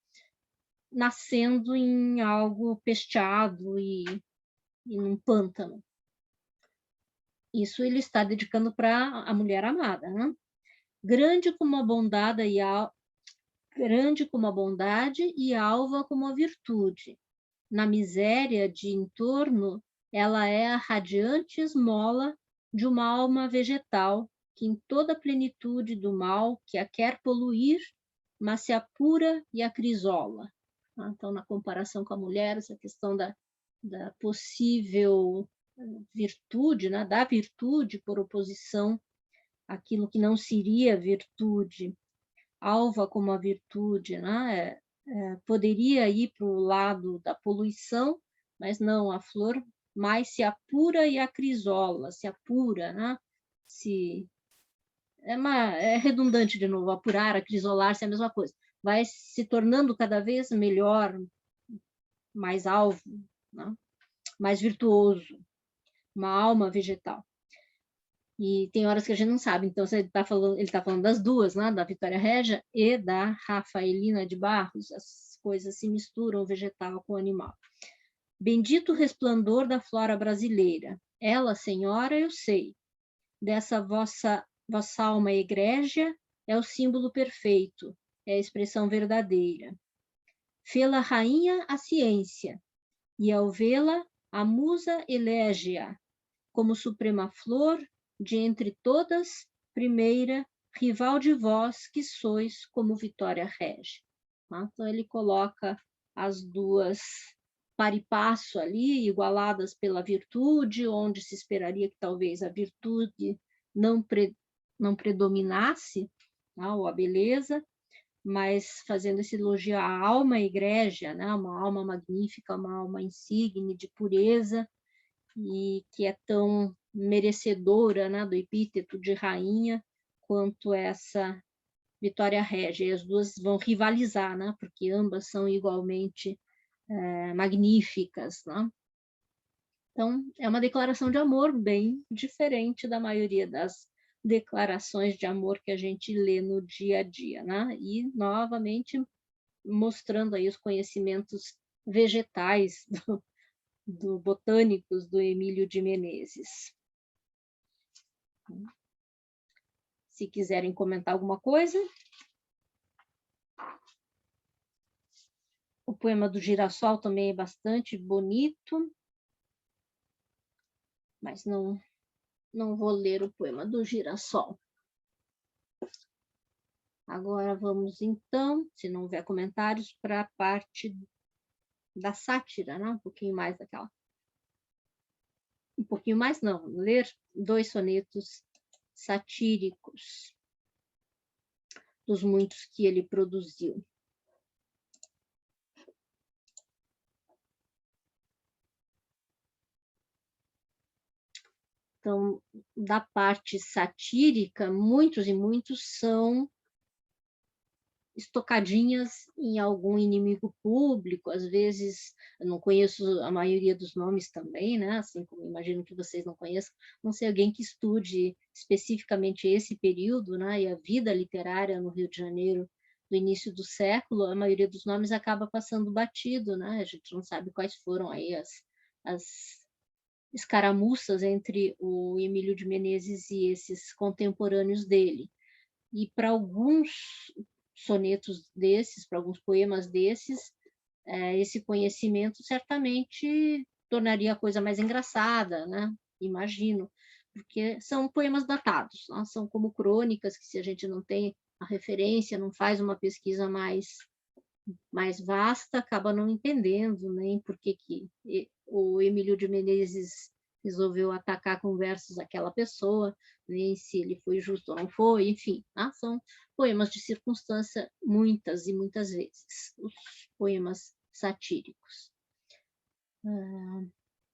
nascendo em algo pesteado e num pântano. Isso ele está dedicando para a mulher amada, né? Grande como a bondade e alva como a virtude. Na miséria de entorno, ela é a radiante esmola de uma alma vegetal que em toda a plenitude do mal que a quer poluir, mas se apura e acrisola. Então, na comparação com a mulher, essa questão da possível virtude, né? Da virtude por oposição àquilo que não seria virtude, alva como a virtude, né? Poderia ir para o lado da poluição, mas não, a flor mais se apura e acrisola, se apura, né? É redundante de novo, apurar, acrisolar-se é a mesma coisa. Vai se tornando cada vez melhor, mais alvo, né? Mais virtuoso, uma alma vegetal. E tem horas que a gente não sabe, então ele está falando das duas, né? Da Vitória Régia e da Rafaelina de Barros, as coisas se misturam, o vegetal com o animal. Bendito resplendor da flora brasileira, ela, senhora, eu sei, dessa vossa alma egrégia é o símbolo perfeito, é a expressão verdadeira. Fê-la rainha a ciência, e ao vê-la, a musa elege-a como suprema flor de entre todas, primeira, rival de vós que sois como Vitória Régia. Então, ele coloca as duas par e passo ali, igualadas pela virtude, onde se esperaria que talvez a virtude não predominasse, ou a beleza, mas fazendo esse elogio à alma egrégia, né? Uma alma magnífica, uma alma insigne de pureza, e que é tão merecedora, né, do epíteto de rainha quanto essa Vitória Régia. E as duas vão rivalizar, né, porque ambas são igualmente magníficas, né? Então, é uma declaração de amor bem diferente da maioria das declarações de amor que a gente lê no dia a dia, né? E, novamente, mostrando aí os conhecimentos vegetais do Botânicos, do Emílio de Menezes. Se quiserem comentar alguma coisa. O poema do Girassol também é bastante bonito, mas não vou ler o poema do Girassol. Agora vamos, então, se não houver comentários, para a parte da sátira, né? Um pouquinho mais daquela. Um pouquinho mais não, ler 2 sonetos satíricos dos muitos que ele produziu. Então, da parte satírica, muitos e muitos são estocadinhas em algum inimigo público, às vezes, eu não conheço a maioria dos nomes também, né? Assim como imagino que vocês não conheçam, não sei, alguém que estude especificamente esse período, né? E a vida literária no Rio de Janeiro do início do século, a maioria dos nomes acaba passando batido, né? A gente não sabe quais foram aí as escaramuças entre o Emílio de Menezes e esses contemporâneos dele. E para alguns sonetos desses, para alguns poemas desses, esse conhecimento certamente tornaria a coisa mais engraçada, né? Imagino, porque são poemas datados, né? São como crônicas, que se a gente não tem a referência, não faz uma pesquisa mais vasta, acaba não entendendo nem por que o Emílio de Menezes resolveu atacar com versos aquela pessoa, nem se ele foi justo ou não foi, enfim, né? São poemas de circunstância muitas e muitas vezes, os poemas satíricos.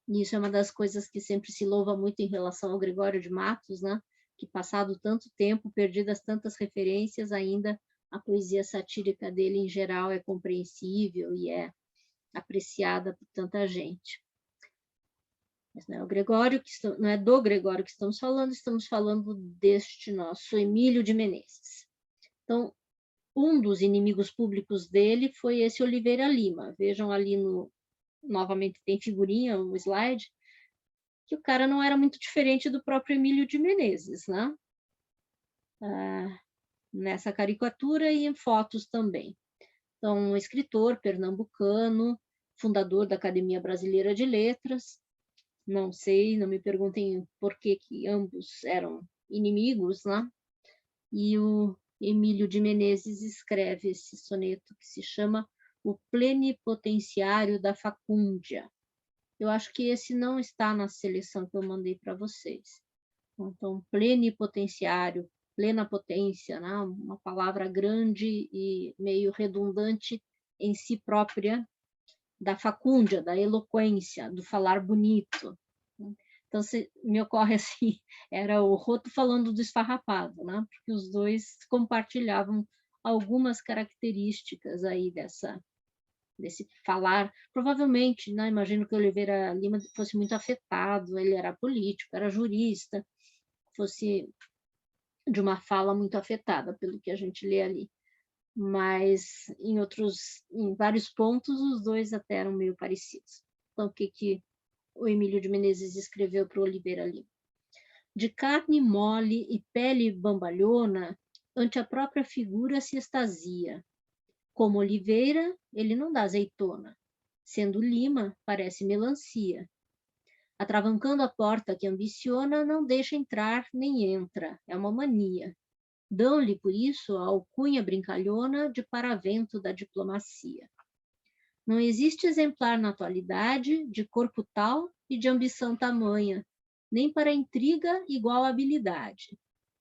Isso é uma das coisas que sempre se louva muito em relação ao Gregório de Matos, né? Que passado tanto tempo, perdidas tantas referências, ainda a poesia satírica dele em geral é compreensível e é apreciada por tanta gente. Mas não é o Gregório não é do Gregório que estamos falando deste nosso Emílio de Menezes. Então, um dos inimigos públicos dele foi esse Oliveira Lima. Vejam ali novamente tem figurinha, o slide, que o cara não era muito diferente do próprio Emílio de Menezes, né? Nessa caricatura e em fotos também. Então, um escritor pernambucano, fundador da Academia Brasileira de Letras, não sei, não me perguntem por que ambos eram inimigos, né? E o Emílio de Menezes escreve esse soneto que se chama O Plenipotenciário da Facúndia. Eu acho que esse não está na seleção que eu mandei para vocês. Então, plenipotenciário, plena potência, né? Uma palavra grande e meio redundante em si própria, da facúndia, da eloquência, do falar bonito. Então, me ocorre assim, era o Roto falando do esfarrapado, né? Porque os dois compartilhavam algumas características aí desse falar. Provavelmente, né? Imagino que Oliveira Lima fosse muito afetado, ele era político, era jurista, fosse de uma fala muito afetada pelo que a gente lê ali. Mas em vários pontos, os dois até eram meio parecidos. Então, o que o Emílio de Menezes escreveu para o Oliveira Lima? De carne mole e pele bambalhona, ante a própria figura se extasia. Como Oliveira, ele não dá azeitona. Sendo Lima, parece melancia. Atravancando a porta que ambiciona, não deixa entrar nem entra, é uma mania. Dão-lhe, por isso, a alcunha brincalhona de paravento da diplomacia. Não existe exemplar na atualidade de corpo tal e de ambição tamanha, nem para intriga igual habilidade.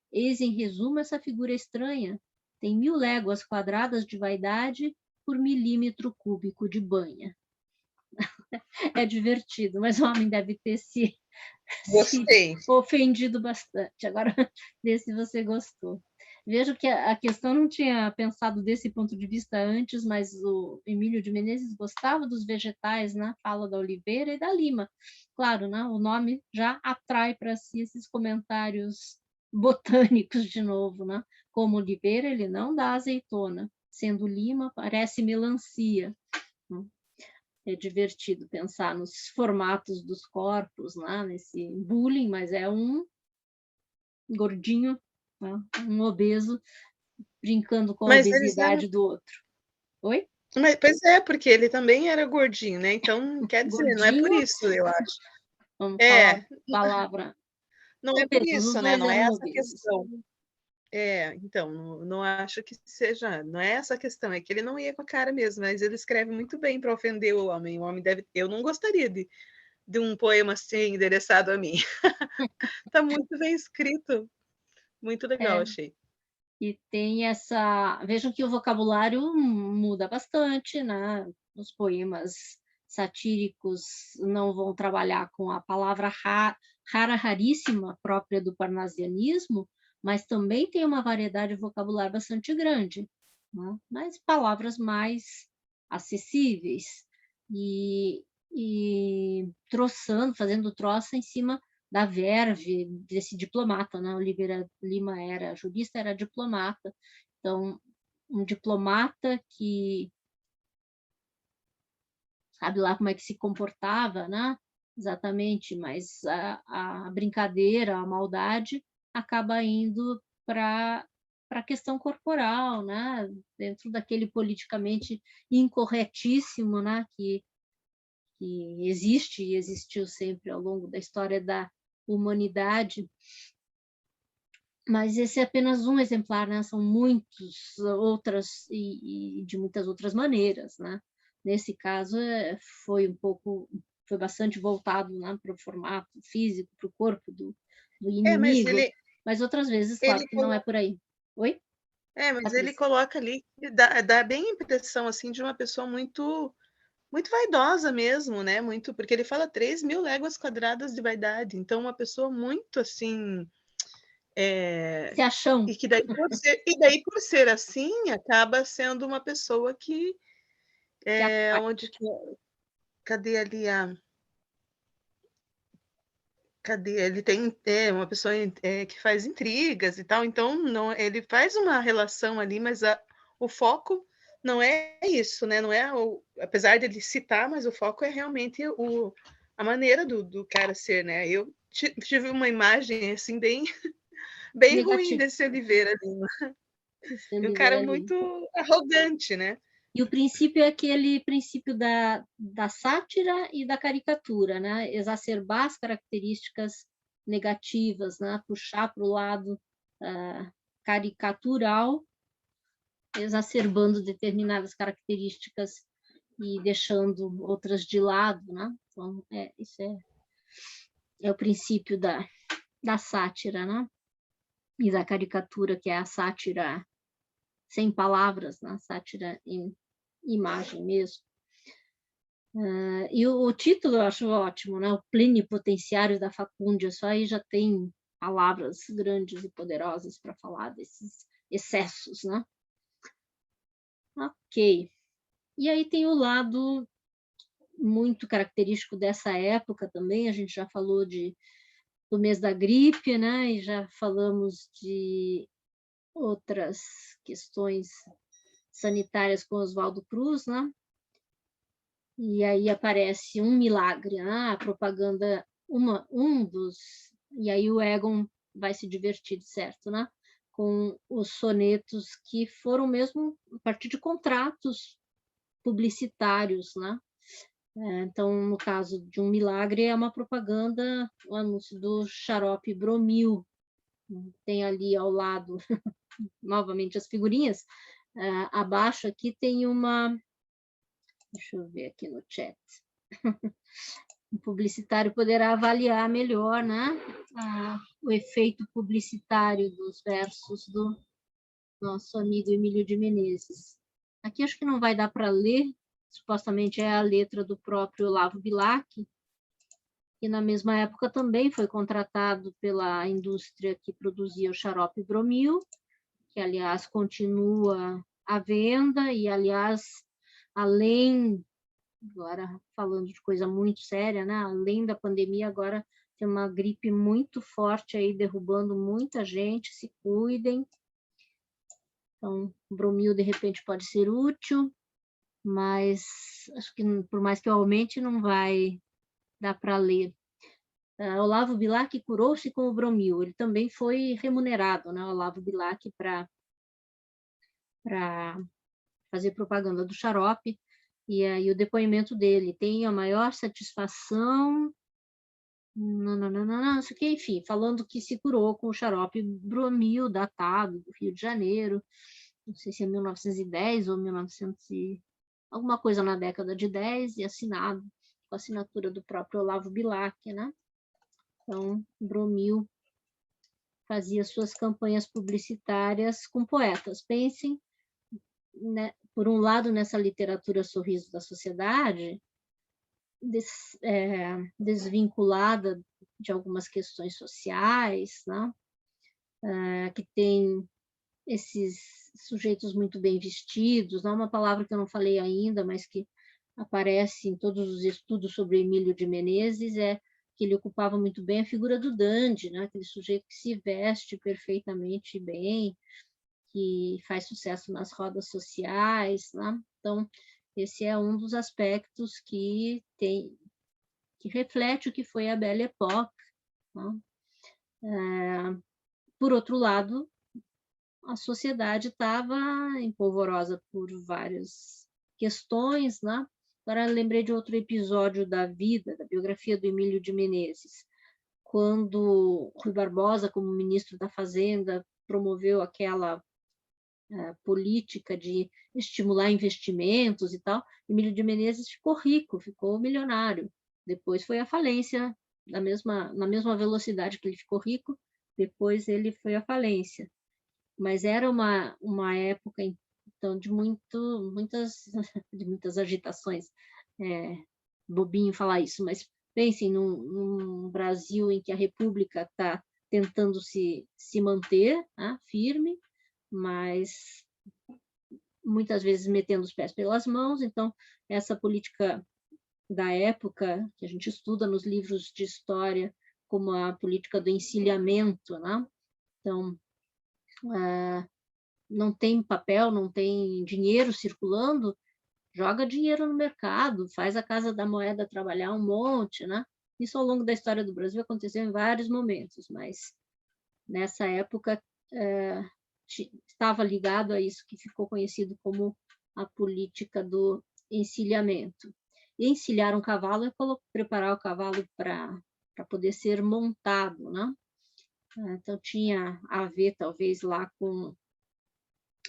Eis em resumo essa figura estranha, tem 1000 léguas quadradas de vaidade por milímetro cúbico de banha. É divertido, mas o homem deve ter se ofendido bastante. Agora, vê se você gostou. Vejo que a questão não tinha pensado desse ponto de vista antes, mas o Emílio de Menezes gostava dos vegetais, né? Fala da oliveira e da lima. Claro, né? O nome já atrai para si esses comentários botânicos de novo, né? Como oliveira, ele não dá azeitona. Sendo lima, parece melancia. É divertido pensar nos formatos dos corpos, né? Nesse bullying, mas é um gordinho, né? Um obeso, brincando com a obesidade do outro. Oi? Mas, pois é, porque ele também era gordinho, né? Então, quer dizer, Gordinho, não é por isso, eu acho. Vamos falar palavra. Não é por Obesos, isso, né? Não é essa obesos. questão. Então, não acho que seja, não é essa a questão, é que ele não ia com a cara mesmo, mas ele escreve muito bem para ofender o homem deve, eu não gostaria de um poema assim endereçado a mim. Tá muito bem escrito, muito legal, achei. E tem vejam que o vocabulário muda bastante, né? Os poemas satíricos não vão trabalhar com a palavra raríssima própria do parnasianismo, mas também tem uma variedade de vocabulário bastante grande, né? Mas palavras mais acessíveis e fazendo troça em cima da verve desse diplomata, né? Oliveira Lima era jurista, era diplomata. Então, um diplomata que sabe lá como é que se comportava, né? Exatamente, mas a brincadeira, a maldade acaba indo para a questão corporal, né? Dentro daquele politicamente incorretíssimo, né? Que que existe e existiu sempre ao longo da história da humanidade. Mas esse é apenas um exemplar, né? São muitas outras e de muitas outras maneiras, né? Nesse caso foi bastante voltado, né, para o formato físico, para o corpo do Mas inimigo, mas outras vezes, claro ele que não é por aí. Oi? mas ele Patrícia? coloca ali, dá bem a impressão assim de uma pessoa muito muito vaidosa mesmo, né? Muito, porque ele fala 3.000 léguas quadradas de vaidade. Então, uma pessoa muito assim. Se acham. E daí, por ser assim, acaba sendo uma pessoa que. Cadê ali a. Cadê? Ele tem uma pessoa que faz intrigas e tal, então não, ele faz uma relação ali, mas o foco não é isso, né? Não é apesar dele citar, mas o foco é realmente a maneira do cara ser, né? Eu tive uma imagem assim bem bem ruim Negativo. desse Oliveira ali, Esse um cara Oliveira ali. muito arrogante, né? E o princípio é aquele princípio da sátira e da caricatura, né? Exacerbar as características negativas, né? Puxar para o lado caricatural, exacerbando determinadas características e deixando outras de lado, né? Então, isso é o princípio da sátira, né? E da caricatura, que é a sátira sem palavras, né? Sátira em imagem mesmo. E o título eu acho ótimo, né? O Plenipotenciário da Facúndia, só aí já tem palavras grandes e poderosas para falar desses excessos, né? Ok. E aí tem o lado muito característico dessa época também, a gente já falou do mês da gripe, né? E já falamos de outras questões sanitárias com Oswaldo Cruz, né? E aí aparece um milagre, né? A propaganda, e aí o Egon vai se divertir, certo, né? Com os sonetos que foram mesmo a partir de contratos publicitários, né? Então, no caso de um milagre, é uma propaganda, o anúncio do xarope Bromil. Tem ali ao lado, novamente, as figurinhas. Abaixo aqui tem uma... Deixa eu ver aqui no chat. O publicitário poderá avaliar melhor, né, o efeito publicitário dos versos do nosso amigo Emílio de Menezes. Aqui acho que não vai dar para ler, supostamente é a letra do próprio Olavo Bilac, que na mesma época também foi contratado pela indústria que produzia o xarope Bromil, que, aliás, continua à venda e, aliás, além... Agora, falando de coisa muito séria, né? Além da pandemia, agora tem uma gripe muito forte aí, derrubando muita gente, se cuidem. Então, o Bromil, de repente, pode ser útil, mas acho que, por mais que eu aumente, não vai dar para ler. Olavo Bilac curou-se com o Bromil. Ele também foi remunerado, né? Olavo Bilac, para fazer propaganda do xarope. E aí o depoimento dele tem a maior satisfação, isso aqui, enfim, falando que se curou com o xarope Bromil datado do Rio de Janeiro, não sei se é 1910 ou 1900 alguma coisa na década de 10, e assinado com a assinatura do próprio Olavo Bilac, né? Então, Bromil fazia suas campanhas publicitárias com poetas. Pensem, né, por um lado, nessa literatura sorriso da sociedade, desvinculada de algumas questões sociais, né? Que tem esses sujeitos muito bem vestidos, não é uma palavra que eu não falei ainda, mas que aparece em todos os estudos sobre Emílio de Menezes, é que ele ocupava muito bem a figura do dandy, né? Aquele sujeito que se veste perfeitamente bem, que faz sucesso nas rodas sociais, né? Então, esse é um dos aspectos que reflete o que foi a Belle Époque, né? Por outro lado, a sociedade estava empolvorosa por várias questões, né? Agora lembrei de outro episódio da vida, da biografia do Emílio de Menezes, quando Rui Barbosa, como ministro da Fazenda, promoveu aquela política de estimular investimentos e tal, Emílio de Menezes ficou rico, ficou milionário. Depois foi à falência, na mesma velocidade que ele ficou rico, depois ele foi à falência. Mas era uma época, então, de muitas agitações. Bobinho falar isso, mas pensem num Brasil em que a República está tentando se manter firme, mas muitas vezes metendo os pés pelas mãos. Então, essa política da época, que a gente estuda nos livros de história, como a política do encilhamento, né? Então, não tem papel, não tem dinheiro circulando, joga dinheiro no mercado, faz a Casa da Moeda trabalhar um monte, né? Isso ao longo da história do Brasil aconteceu em vários momentos, mas nessa época estava ligado a isso que ficou conhecido como a política do encilhamento. E encilhar um cavalo é preparar o cavalo para poder ser montado, né? Então tinha a ver talvez lá com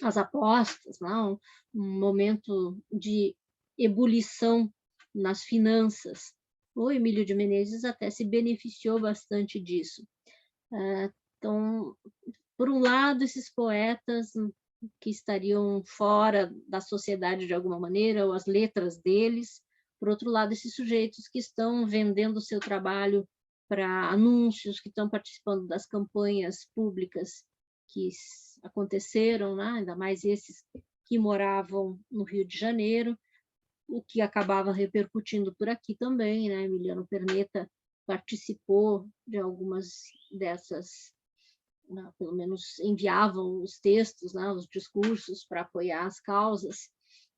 as apostas, não? Um momento de ebulição nas finanças. O Emílio de Menezes até se beneficiou bastante disso. Então, por um lado, esses poetas que estariam fora da sociedade de alguma maneira, ou as letras deles, por outro lado, esses sujeitos que estão vendendo o seu trabalho para anúncios, que estão participando das campanhas públicas que aconteceram, né? Ainda mais esses que moravam no Rio de Janeiro, o que acabava repercutindo por aqui também, né? Emiliano Perneta participou de algumas dessas, né? Pelo menos enviavam os textos, né? Os discursos para apoiar as causas.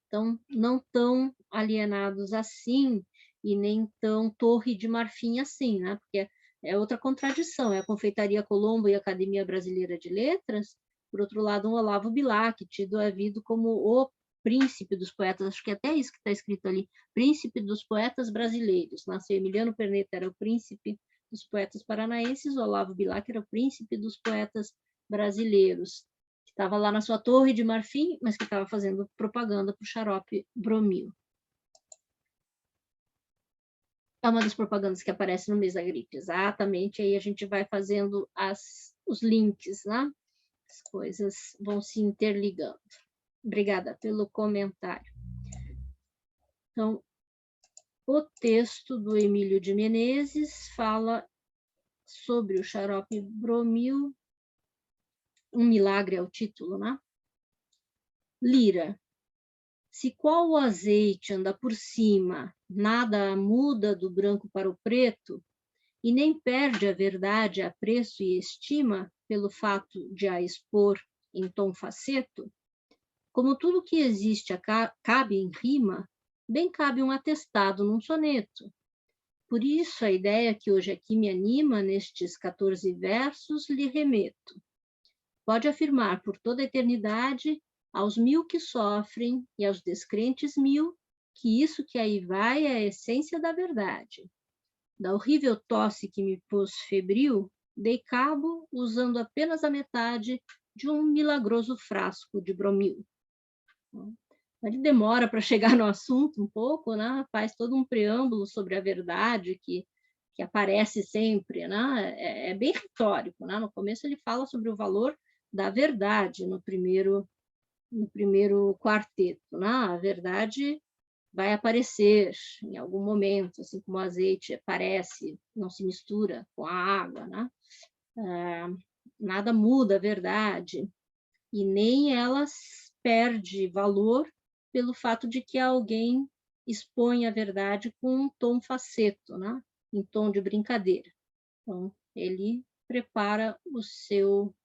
Então, não tão alienados assim e nem tão Torre de Marfim assim, né? Porque é outra contradição, é a Confeitaria Colombo e a Academia Brasileira de Letras, por outro lado, um Olavo Bilac, tido havido como o príncipe dos poetas, acho que é até isso que está escrito ali, príncipe dos poetas brasileiros. Nasceu Emiliano Perneta, era o príncipe dos poetas paranaenses, o Olavo Bilac era o príncipe dos poetas brasileiros, que estava lá na sua Torre de Marfim, mas que estava fazendo propaganda para o xarope Bromil. É uma das propagandas que aparece no mês da gripe, exatamente, aí a gente vai fazendo os links, né? As coisas vão se interligando. Obrigada pelo comentário. Então, o texto do Emílio de Menezes fala sobre o xarope Bromil, um milagre é o título, né? Lira. Se qual o azeite anda por cima, nada muda do branco para o preto, e nem perde a verdade a preço e estima pelo fato de a expor em tom faceto, como tudo que existe cabe em rima, bem cabe um atestado num soneto. Por isso, a ideia que hoje aqui me anima, nestes 14 versos, lhe remeto. Pode afirmar por toda a eternidade aos 1000 que sofrem e aos descrentes 1000, que isso que aí vai é a essência da verdade. Da horrível tosse que me pôs febril, dei cabo usando apenas a metade de um milagroso frasco de Bromil. Ele demora para chegar no assunto um pouco, né? Faz todo um preâmbulo sobre a verdade que aparece sempre, né? É bem retórico, né? No começo ele fala sobre o valor da verdade no primeiro quarteto, né? A verdade vai aparecer em algum momento, assim como o azeite aparece, não se mistura com a água, né? Nada muda a verdade e nem ela perde valor pelo fato de que alguém expõe a verdade com um tom faceto, né? Em tom de brincadeira. Então, ele prepara o seu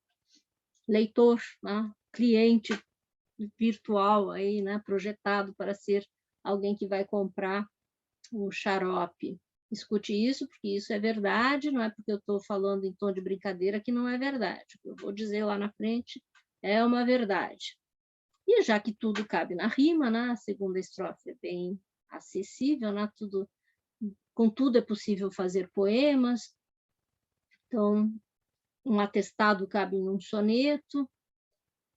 leitor, né? Cliente virtual aí, né? Projetado para ser alguém que vai comprar o xarope. Escute isso, porque isso é verdade, não é porque eu estou falando em tom de brincadeira que não é verdade. Eu vou dizer lá na frente é uma verdade. E já que tudo cabe na rima, né? A segunda estrofe é bem acessível, né? Com tudo é possível fazer poemas. Então, um atestado cabe em um soneto,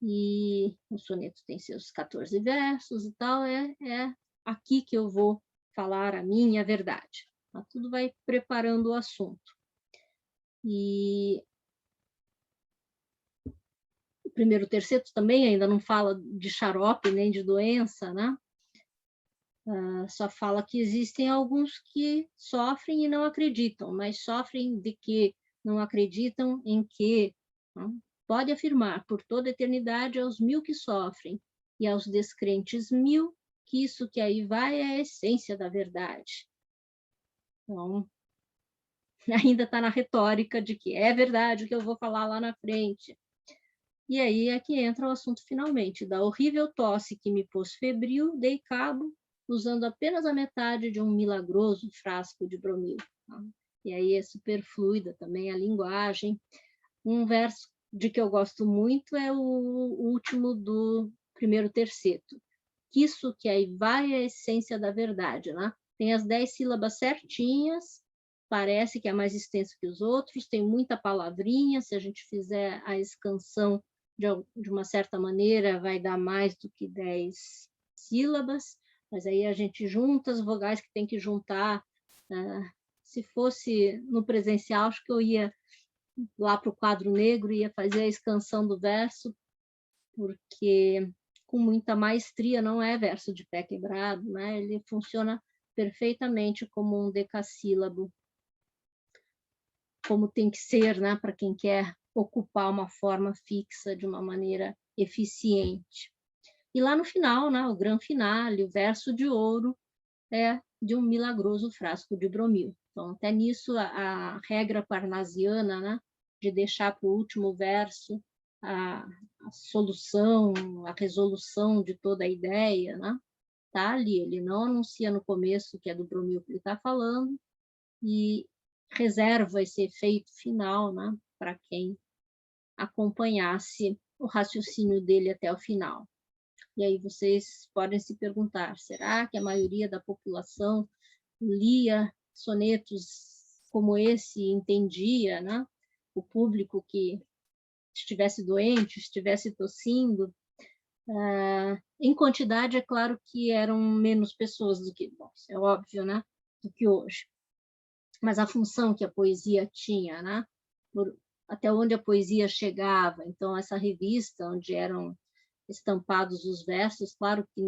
e o soneto tem seus 14 versos e tal, é aqui que eu vou falar a minha verdade. Tá? Tudo vai preparando o assunto. E o primeiro terceto também ainda não fala de xarope nem de doença, né? Só fala que existem alguns que sofrem e não acreditam, mas sofrem de que não acreditam em que, né? Pode afirmar por toda a eternidade aos 1000 que sofrem e aos descrentes 1000 que isso que aí vai é a essência da verdade. Então, ainda está na retórica de que é verdade o que eu vou falar lá na frente. E aí é que entra o assunto finalmente. Da horrível tosse que me pôs febril, dei cabo, usando apenas a metade de um milagroso frasco de bromil. Tá? E aí é super fluida também a linguagem. Um verso de que eu gosto muito é o último do primeiro terceto. Que isso que aí vai é a essência da verdade, né? Tem as 10 sílabas certinhas, parece que é mais extenso que os outros, tem muita palavrinha, se a gente fizer a escansão de uma certa maneira, vai dar mais do que 10 sílabas, mas aí a gente junta as vogais que tem que juntar. Se fosse no presencial, acho que eu ia lá para o quadro negro, ia fazer a escansão do verso, porque com muita maestria, não é verso de pé quebrado, né? Ele funciona perfeitamente como um decassílabo, como tem que ser, né? Para quem quer ocupar uma forma fixa de uma maneira eficiente. E lá no final, né? O grande finale, o verso de ouro, é de um milagroso frasco de bromil. Então, até nisso, a regra parnasiana, né, de deixar para o último verso a solução, a resolução de toda a ideia, né, tá ali. Ele não anuncia no começo que é do bromil que ele está falando e reserva esse efeito final, né, para quem acompanhasse o raciocínio dele até o final. E aí vocês podem se perguntar, será que a maioria da população lia sonetos como esse e entendia, né? O público que estivesse doente, estivesse tossindo? Em quantidade, é claro que eram menos pessoas do que, bom, isso é óbvio, né? Do que hoje. Mas a função que a poesia tinha, né? Até onde a poesia chegava. Então, essa revista, onde eram estampados os versos, claro que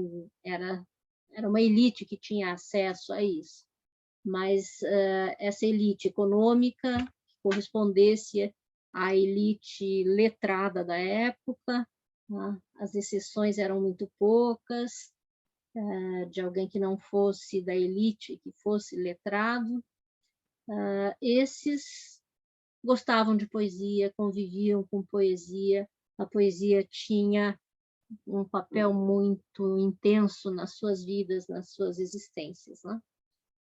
era uma elite que tinha acesso a isso, mas essa elite econômica que correspondesse à elite letrada da época, né? As exceções eram muito poucas, de alguém que não fosse da elite, que fosse letrado. Esses gostavam de poesia, conviviam com poesia, a poesia tinha um papel muito intenso nas suas vidas, nas suas existências, né?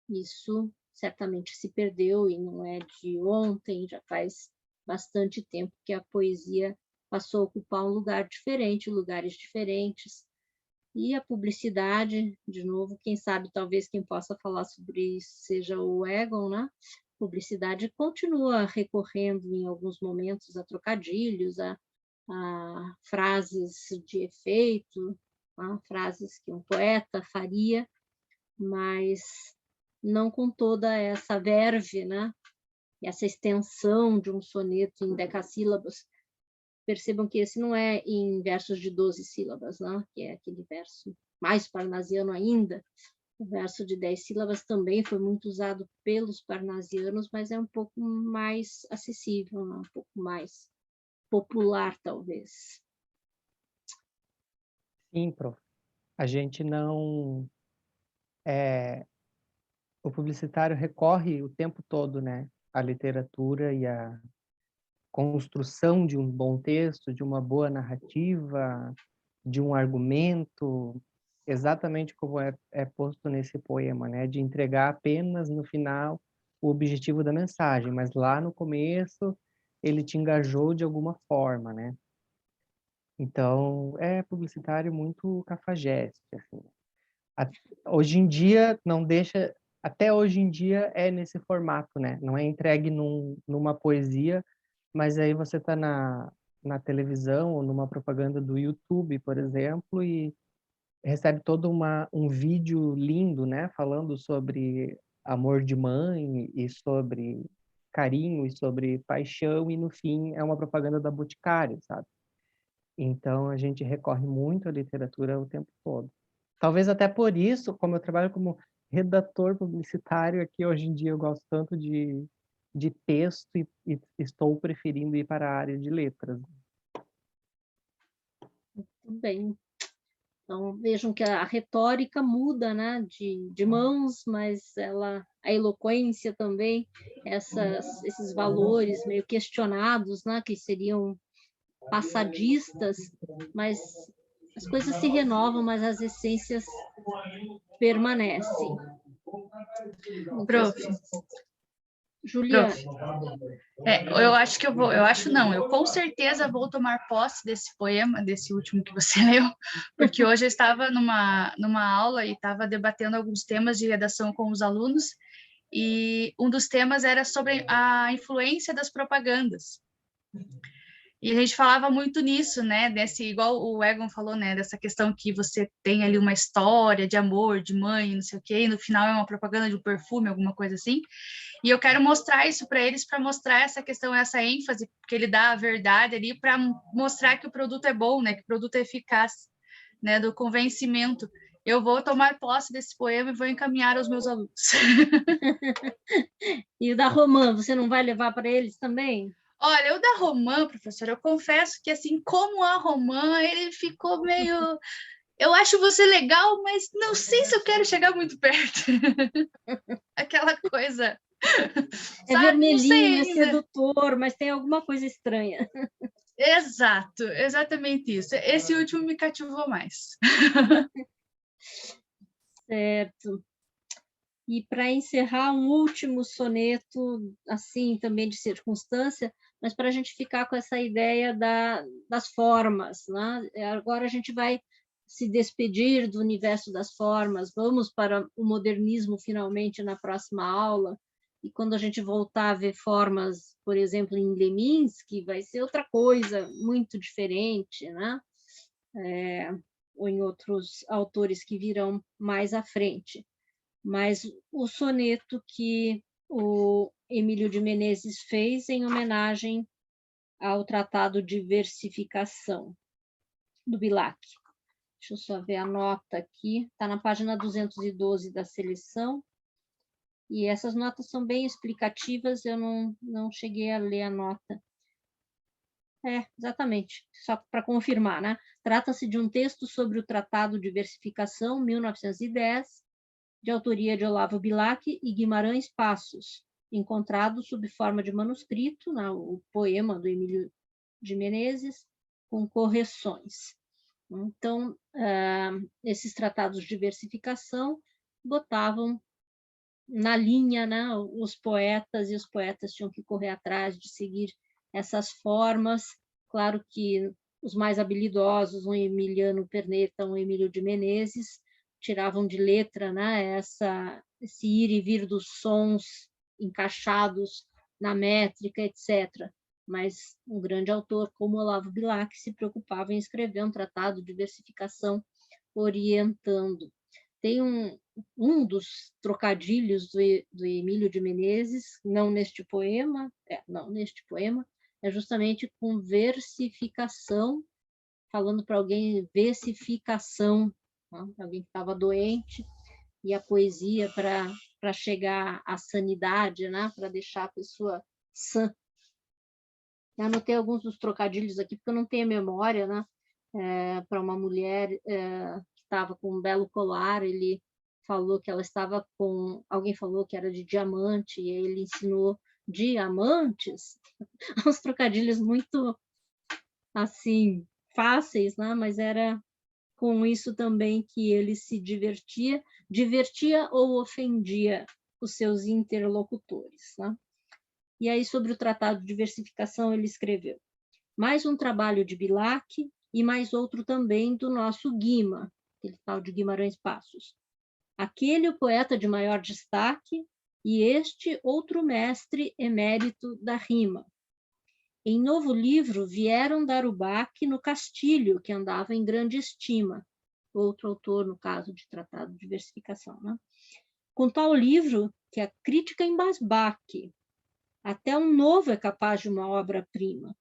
Isso certamente se perdeu e não é de ontem, já faz bastante tempo que a poesia passou a ocupar um lugar diferente, lugares diferentes. E a publicidade, de novo, quem sabe talvez quem possa falar sobre isso seja o Egon, né? Publicidade continua recorrendo em alguns momentos a trocadilhos, a frases de efeito, a frases que um poeta faria, mas não com toda essa verve, né? Essa extensão de um soneto em decassílabos. Percebam que esse não é em versos de 12 sílabas, né? Que é aquele verso mais parnasiano ainda. O verso de 10 sílabas também foi muito usado pelos parnasianos, mas é um pouco mais acessível, né? Um pouco mais popular, talvez. Sim, prof. A gente não... o publicitário recorre o tempo todo, né, à literatura e à construção de um bom texto, de uma boa narrativa, de um argumento, exatamente como é posto nesse poema, né, de entregar apenas no final o objetivo da mensagem, mas lá no começo ele te engajou de alguma forma, né? Então, é publicitário muito cafajeste, assim. Hoje em dia, não deixa... Até hoje em dia é nesse formato, né? Não é entregue numa poesia, mas aí você está na televisão ou numa propaganda do YouTube, por exemplo, e recebe todo um vídeo lindo, né? Falando sobre amor de mãe e sobre carinho e sobre paixão, e no fim é uma propaganda da Boticário, sabe? Então a gente recorre muito à literatura o tempo todo. Talvez até por isso, como eu trabalho como redator publicitário aqui, hoje em dia eu gosto tanto de texto e estou preferindo ir para a área de letras. Tudo bem. Então, vejam que a retórica muda, né, de mãos, mas a eloquência também, esses valores meio questionados, né, que seriam passadistas, mas as coisas se renovam, mas as essências permanecem. Prof. Juliana. Eu acho que eu com certeza vou tomar posse desse poema, desse último que você leu, porque hoje eu estava numa aula e estava debatendo alguns temas de redação com os alunos, e um dos temas era sobre a influência das propagandas. E a gente falava muito nisso, né? Igual o Egon falou, né? Dessa questão que você tem ali uma história de amor, de mãe, não sei o quê, e no final é uma propaganda de um perfume, alguma coisa assim. E eu quero mostrar isso para eles, para mostrar essa questão, essa ênfase que ele dá à verdade ali, para mostrar que o produto é bom, né? Que o produto é eficaz, né? Do convencimento. Eu vou tomar posse desse poema e vou encaminhar aos meus alunos. E o da Romã, você não vai levar para eles também? Olha, o da Romã, professor, eu confesso que, assim, como a Romã, ele ficou meio... Eu acho você legal, mas não sei se eu quero chegar muito perto. Aquela coisa... É sabe? vermelhinho, é sedutor, mas tem alguma coisa estranha. Exato, exatamente isso. Esse último me cativou mais. Certo. E para encerrar, um último soneto, assim, também de circunstância, mas para a gente ficar com essa ideia das formas, né? Agora a gente vai se despedir do universo das formas, vamos para o modernismo finalmente na próxima aula, e quando a gente voltar a ver formas, por exemplo, em Leminski, vai ser outra coisa muito diferente, né? Ou em outros autores que virão mais à frente. Mas o soneto que o Emílio de Menezes fez em homenagem ao Tratado de Versificação do Bilac. Deixa eu só ver a nota aqui, está na página 212 da seleção, e essas notas são bem explicativas, eu não cheguei a ler a nota. Exatamente, só para confirmar, né? Trata-se de um texto sobre o Tratado de Versificação, 1910, de autoria de Olavo Bilac e Guimarães Passos, encontrado sob forma de manuscrito, o poema do Emílio de Menezes, com correções. Então, esses tratados de versificação botavam na linha, né, os poetas, e os poetas tinham que correr atrás de seguir essas formas. Claro que os mais habilidosos, um Emiliano Perneta, um Emílio de Menezes, tiravam de letra, né, esse ir e vir dos sons encaixados na métrica, etc. Mas um grande autor como Olavo Bilac se preocupava em escrever um tratado de versificação orientando. Tem um dos trocadilhos do Emílio de Menezes, não neste poema, é justamente com versificação, falando para alguém versificação, alguém que estava doente, e a poesia para chegar à sanidade, né? Para deixar a pessoa sã. Eu anotei alguns dos trocadilhos aqui, porque eu não tenho memória, né? Para uma mulher que estava com um belo colar, ele falou que ela estava com... Alguém falou que era de diamante, e ele ensinou diamantes. Uns trocadilhos muito, assim, fáceis, né? Mas era com isso também que ele se divertia ou ofendia os seus interlocutores, né? E aí, sobre o Tratado de Versificação, ele escreveu: mais um trabalho de Bilac e mais outro também do nosso Guima, aquele tal de Guimarães Passos. aquele o poeta de maior destaque e este outro mestre emérito da rima. Em novo livro vieram dar o baque no Castilho, que andava em grande estima, outro autor, no caso de Tratado de Diversificação, né? Com tal livro que a crítica embasbaque, até um novo é capaz de uma obra-prima.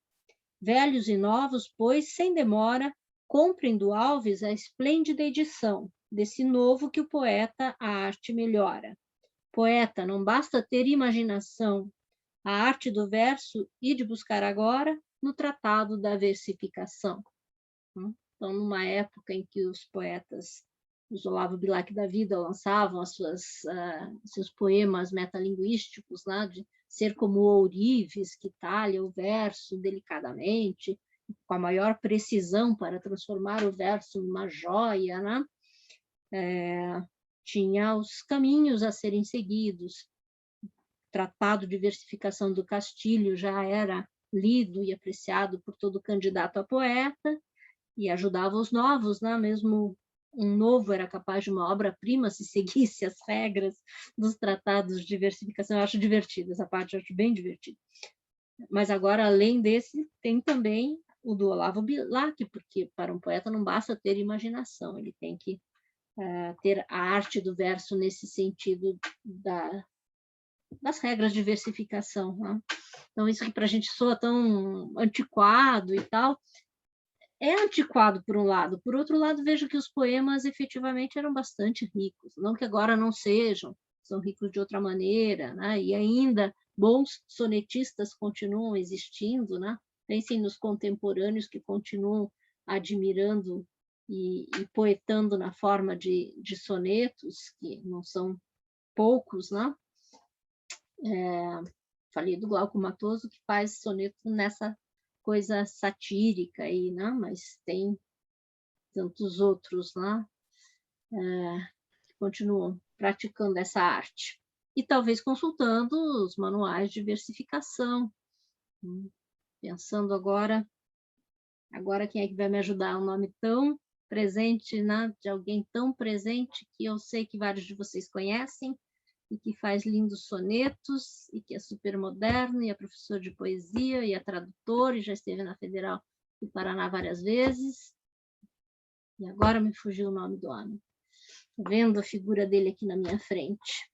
Velhos e novos, pois, sem demora, comprem do Alves a esplêndida edição desse novo que o poeta a arte melhora. Poeta, não basta ter imaginação, a arte do verso e de buscar agora no Tratado da Versificação. Então, numa época em que os poetas, os Olavo Bilac da vida, lançavam seus poemas metalinguísticos, né, de ser como o ourives, que talha o verso delicadamente, com a maior precisão para transformar o verso numa joia, né? Tinha os caminhos a serem seguidos. O Tratado de Versificação do Castilho já era lido e apreciado por todo candidato a poeta e ajudava os novos, né? Mesmo um novo era capaz de uma obra-prima se seguisse as regras dos tratados de diversificação. Eu acho divertido essa parte, eu acho bem divertido. Mas agora, além desse, tem também o do Olavo Bilac, porque para um poeta não basta ter imaginação, ele tem que ter a arte do verso nesse sentido das regras de versificação, né? Então, isso que para a gente soa tão antiquado e tal, é antiquado por um lado, por outro lado, vejo que os poemas efetivamente eram bastante ricos, não que agora não sejam, são ricos de outra maneira, né? E ainda bons sonetistas continuam existindo, né? Pensem nos contemporâneos que continuam admirando e poetando na forma de sonetos, que não são poucos, né? Falei do Glauco Matoso, que faz soneto nessa coisa satírica aí, né? Mas tem tantos outros, né? Que continuam praticando essa arte. E talvez consultando os manuais de versificação. Pensando agora quem é que vai me ajudar? Um nome tão presente, né? De alguém tão presente que eu sei que vários de vocês conhecem, e que faz lindos sonetos, e que é super moderno, e é professor de poesia, e é tradutor, e já esteve na Federal do Paraná várias vezes. E agora me fugiu o nome do homem. Estou vendo a figura dele aqui na minha frente.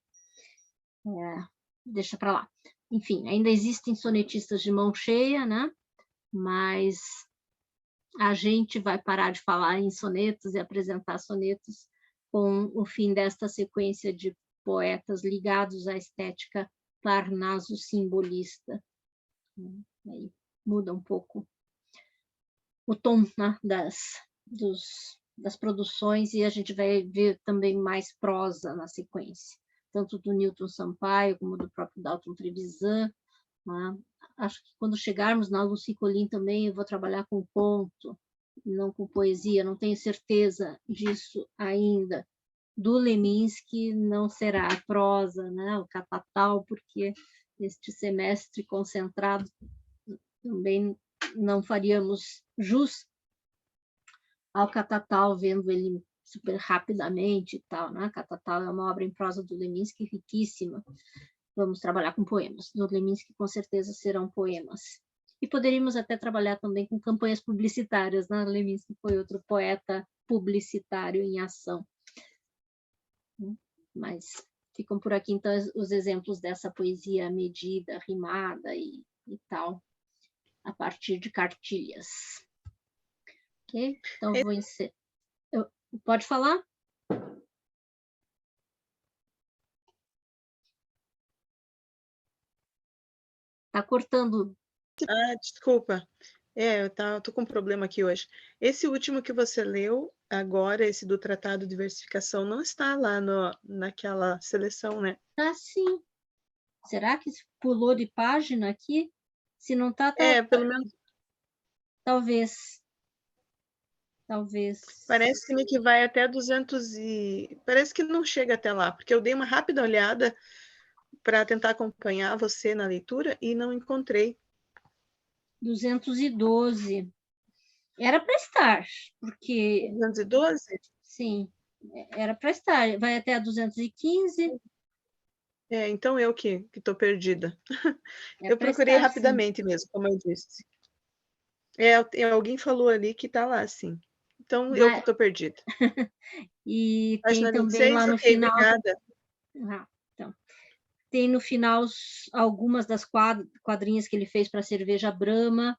Deixa para lá. Enfim, ainda existem sonetistas de mão cheia, né? Mas a gente vai parar de falar em sonetos e apresentar sonetos com o fim desta sequência de poetas ligados à estética parnaso-simbolista. Aí muda um pouco o tom, né, das produções, e a gente vai ver também mais prosa na sequência, tanto do Newton Sampaio como do próprio Dalton Trevisan, né? Acho que quando chegarmos na Lucy Collin também eu vou trabalhar com conto, não com poesia, não tenho certeza disso ainda. Do Leminski não será a prosa, né? O catatal, porque este semestre concentrado também não faríamos jus ao catatal, vendo ele super rapidamente e tal, né? Catatal é uma obra em prosa do Leminski riquíssima. Vamos trabalhar com poemas. Do Leminski, com certeza, serão poemas. E poderíamos até trabalhar também com campanhas publicitárias, né? Leminski foi outro poeta publicitário em ação. Mas ficam por aqui, então, os exemplos dessa poesia medida, rimada e tal, a partir de cartilhas. Ok? Então, vou encerrar. Pode falar? Está cortando. Desculpa. Eu tô com um problema aqui hoje. Esse último que você leu agora, esse do Tratado de Diversificação, não está lá naquela seleção, né? Tá sim. Será que pulou de página aqui? Se não tá, Pelo menos. Talvez. Parece-me que vai até 200 e... Parece que não chega até lá, porque eu dei uma rápida olhada para tentar acompanhar você na leitura e não encontrei. 212. Era para estar, porque... 212? Sim. Era para estar, vai até a 215. Então eu que estou perdida. É Eu pra procurei estar, sim. rapidamente mesmo, como eu disse. Alguém falou ali que está lá, sim. Então, eu que estou perdida. E tem Página também 26, lá no ok, final. obrigada. Então, tem no final algumas das quadrinhas que ele fez para cerveja Brahma.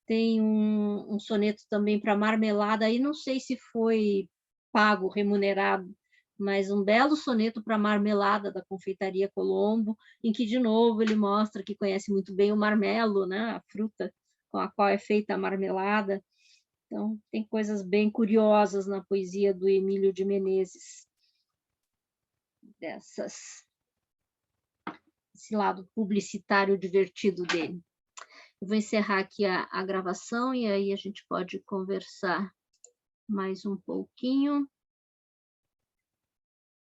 Tem um soneto também para marmelada. Aí não sei se foi pago, remunerado, mas um belo soneto para marmelada da Confeitaria Colombo, em que, de novo, ele mostra que conhece muito bem o marmelo, né? A fruta com a qual é feita a marmelada. Então, tem coisas bem curiosas na poesia do Emílio de Menezes, esse lado publicitário divertido dele. Eu vou encerrar aqui a gravação e aí a gente pode conversar mais um pouquinho.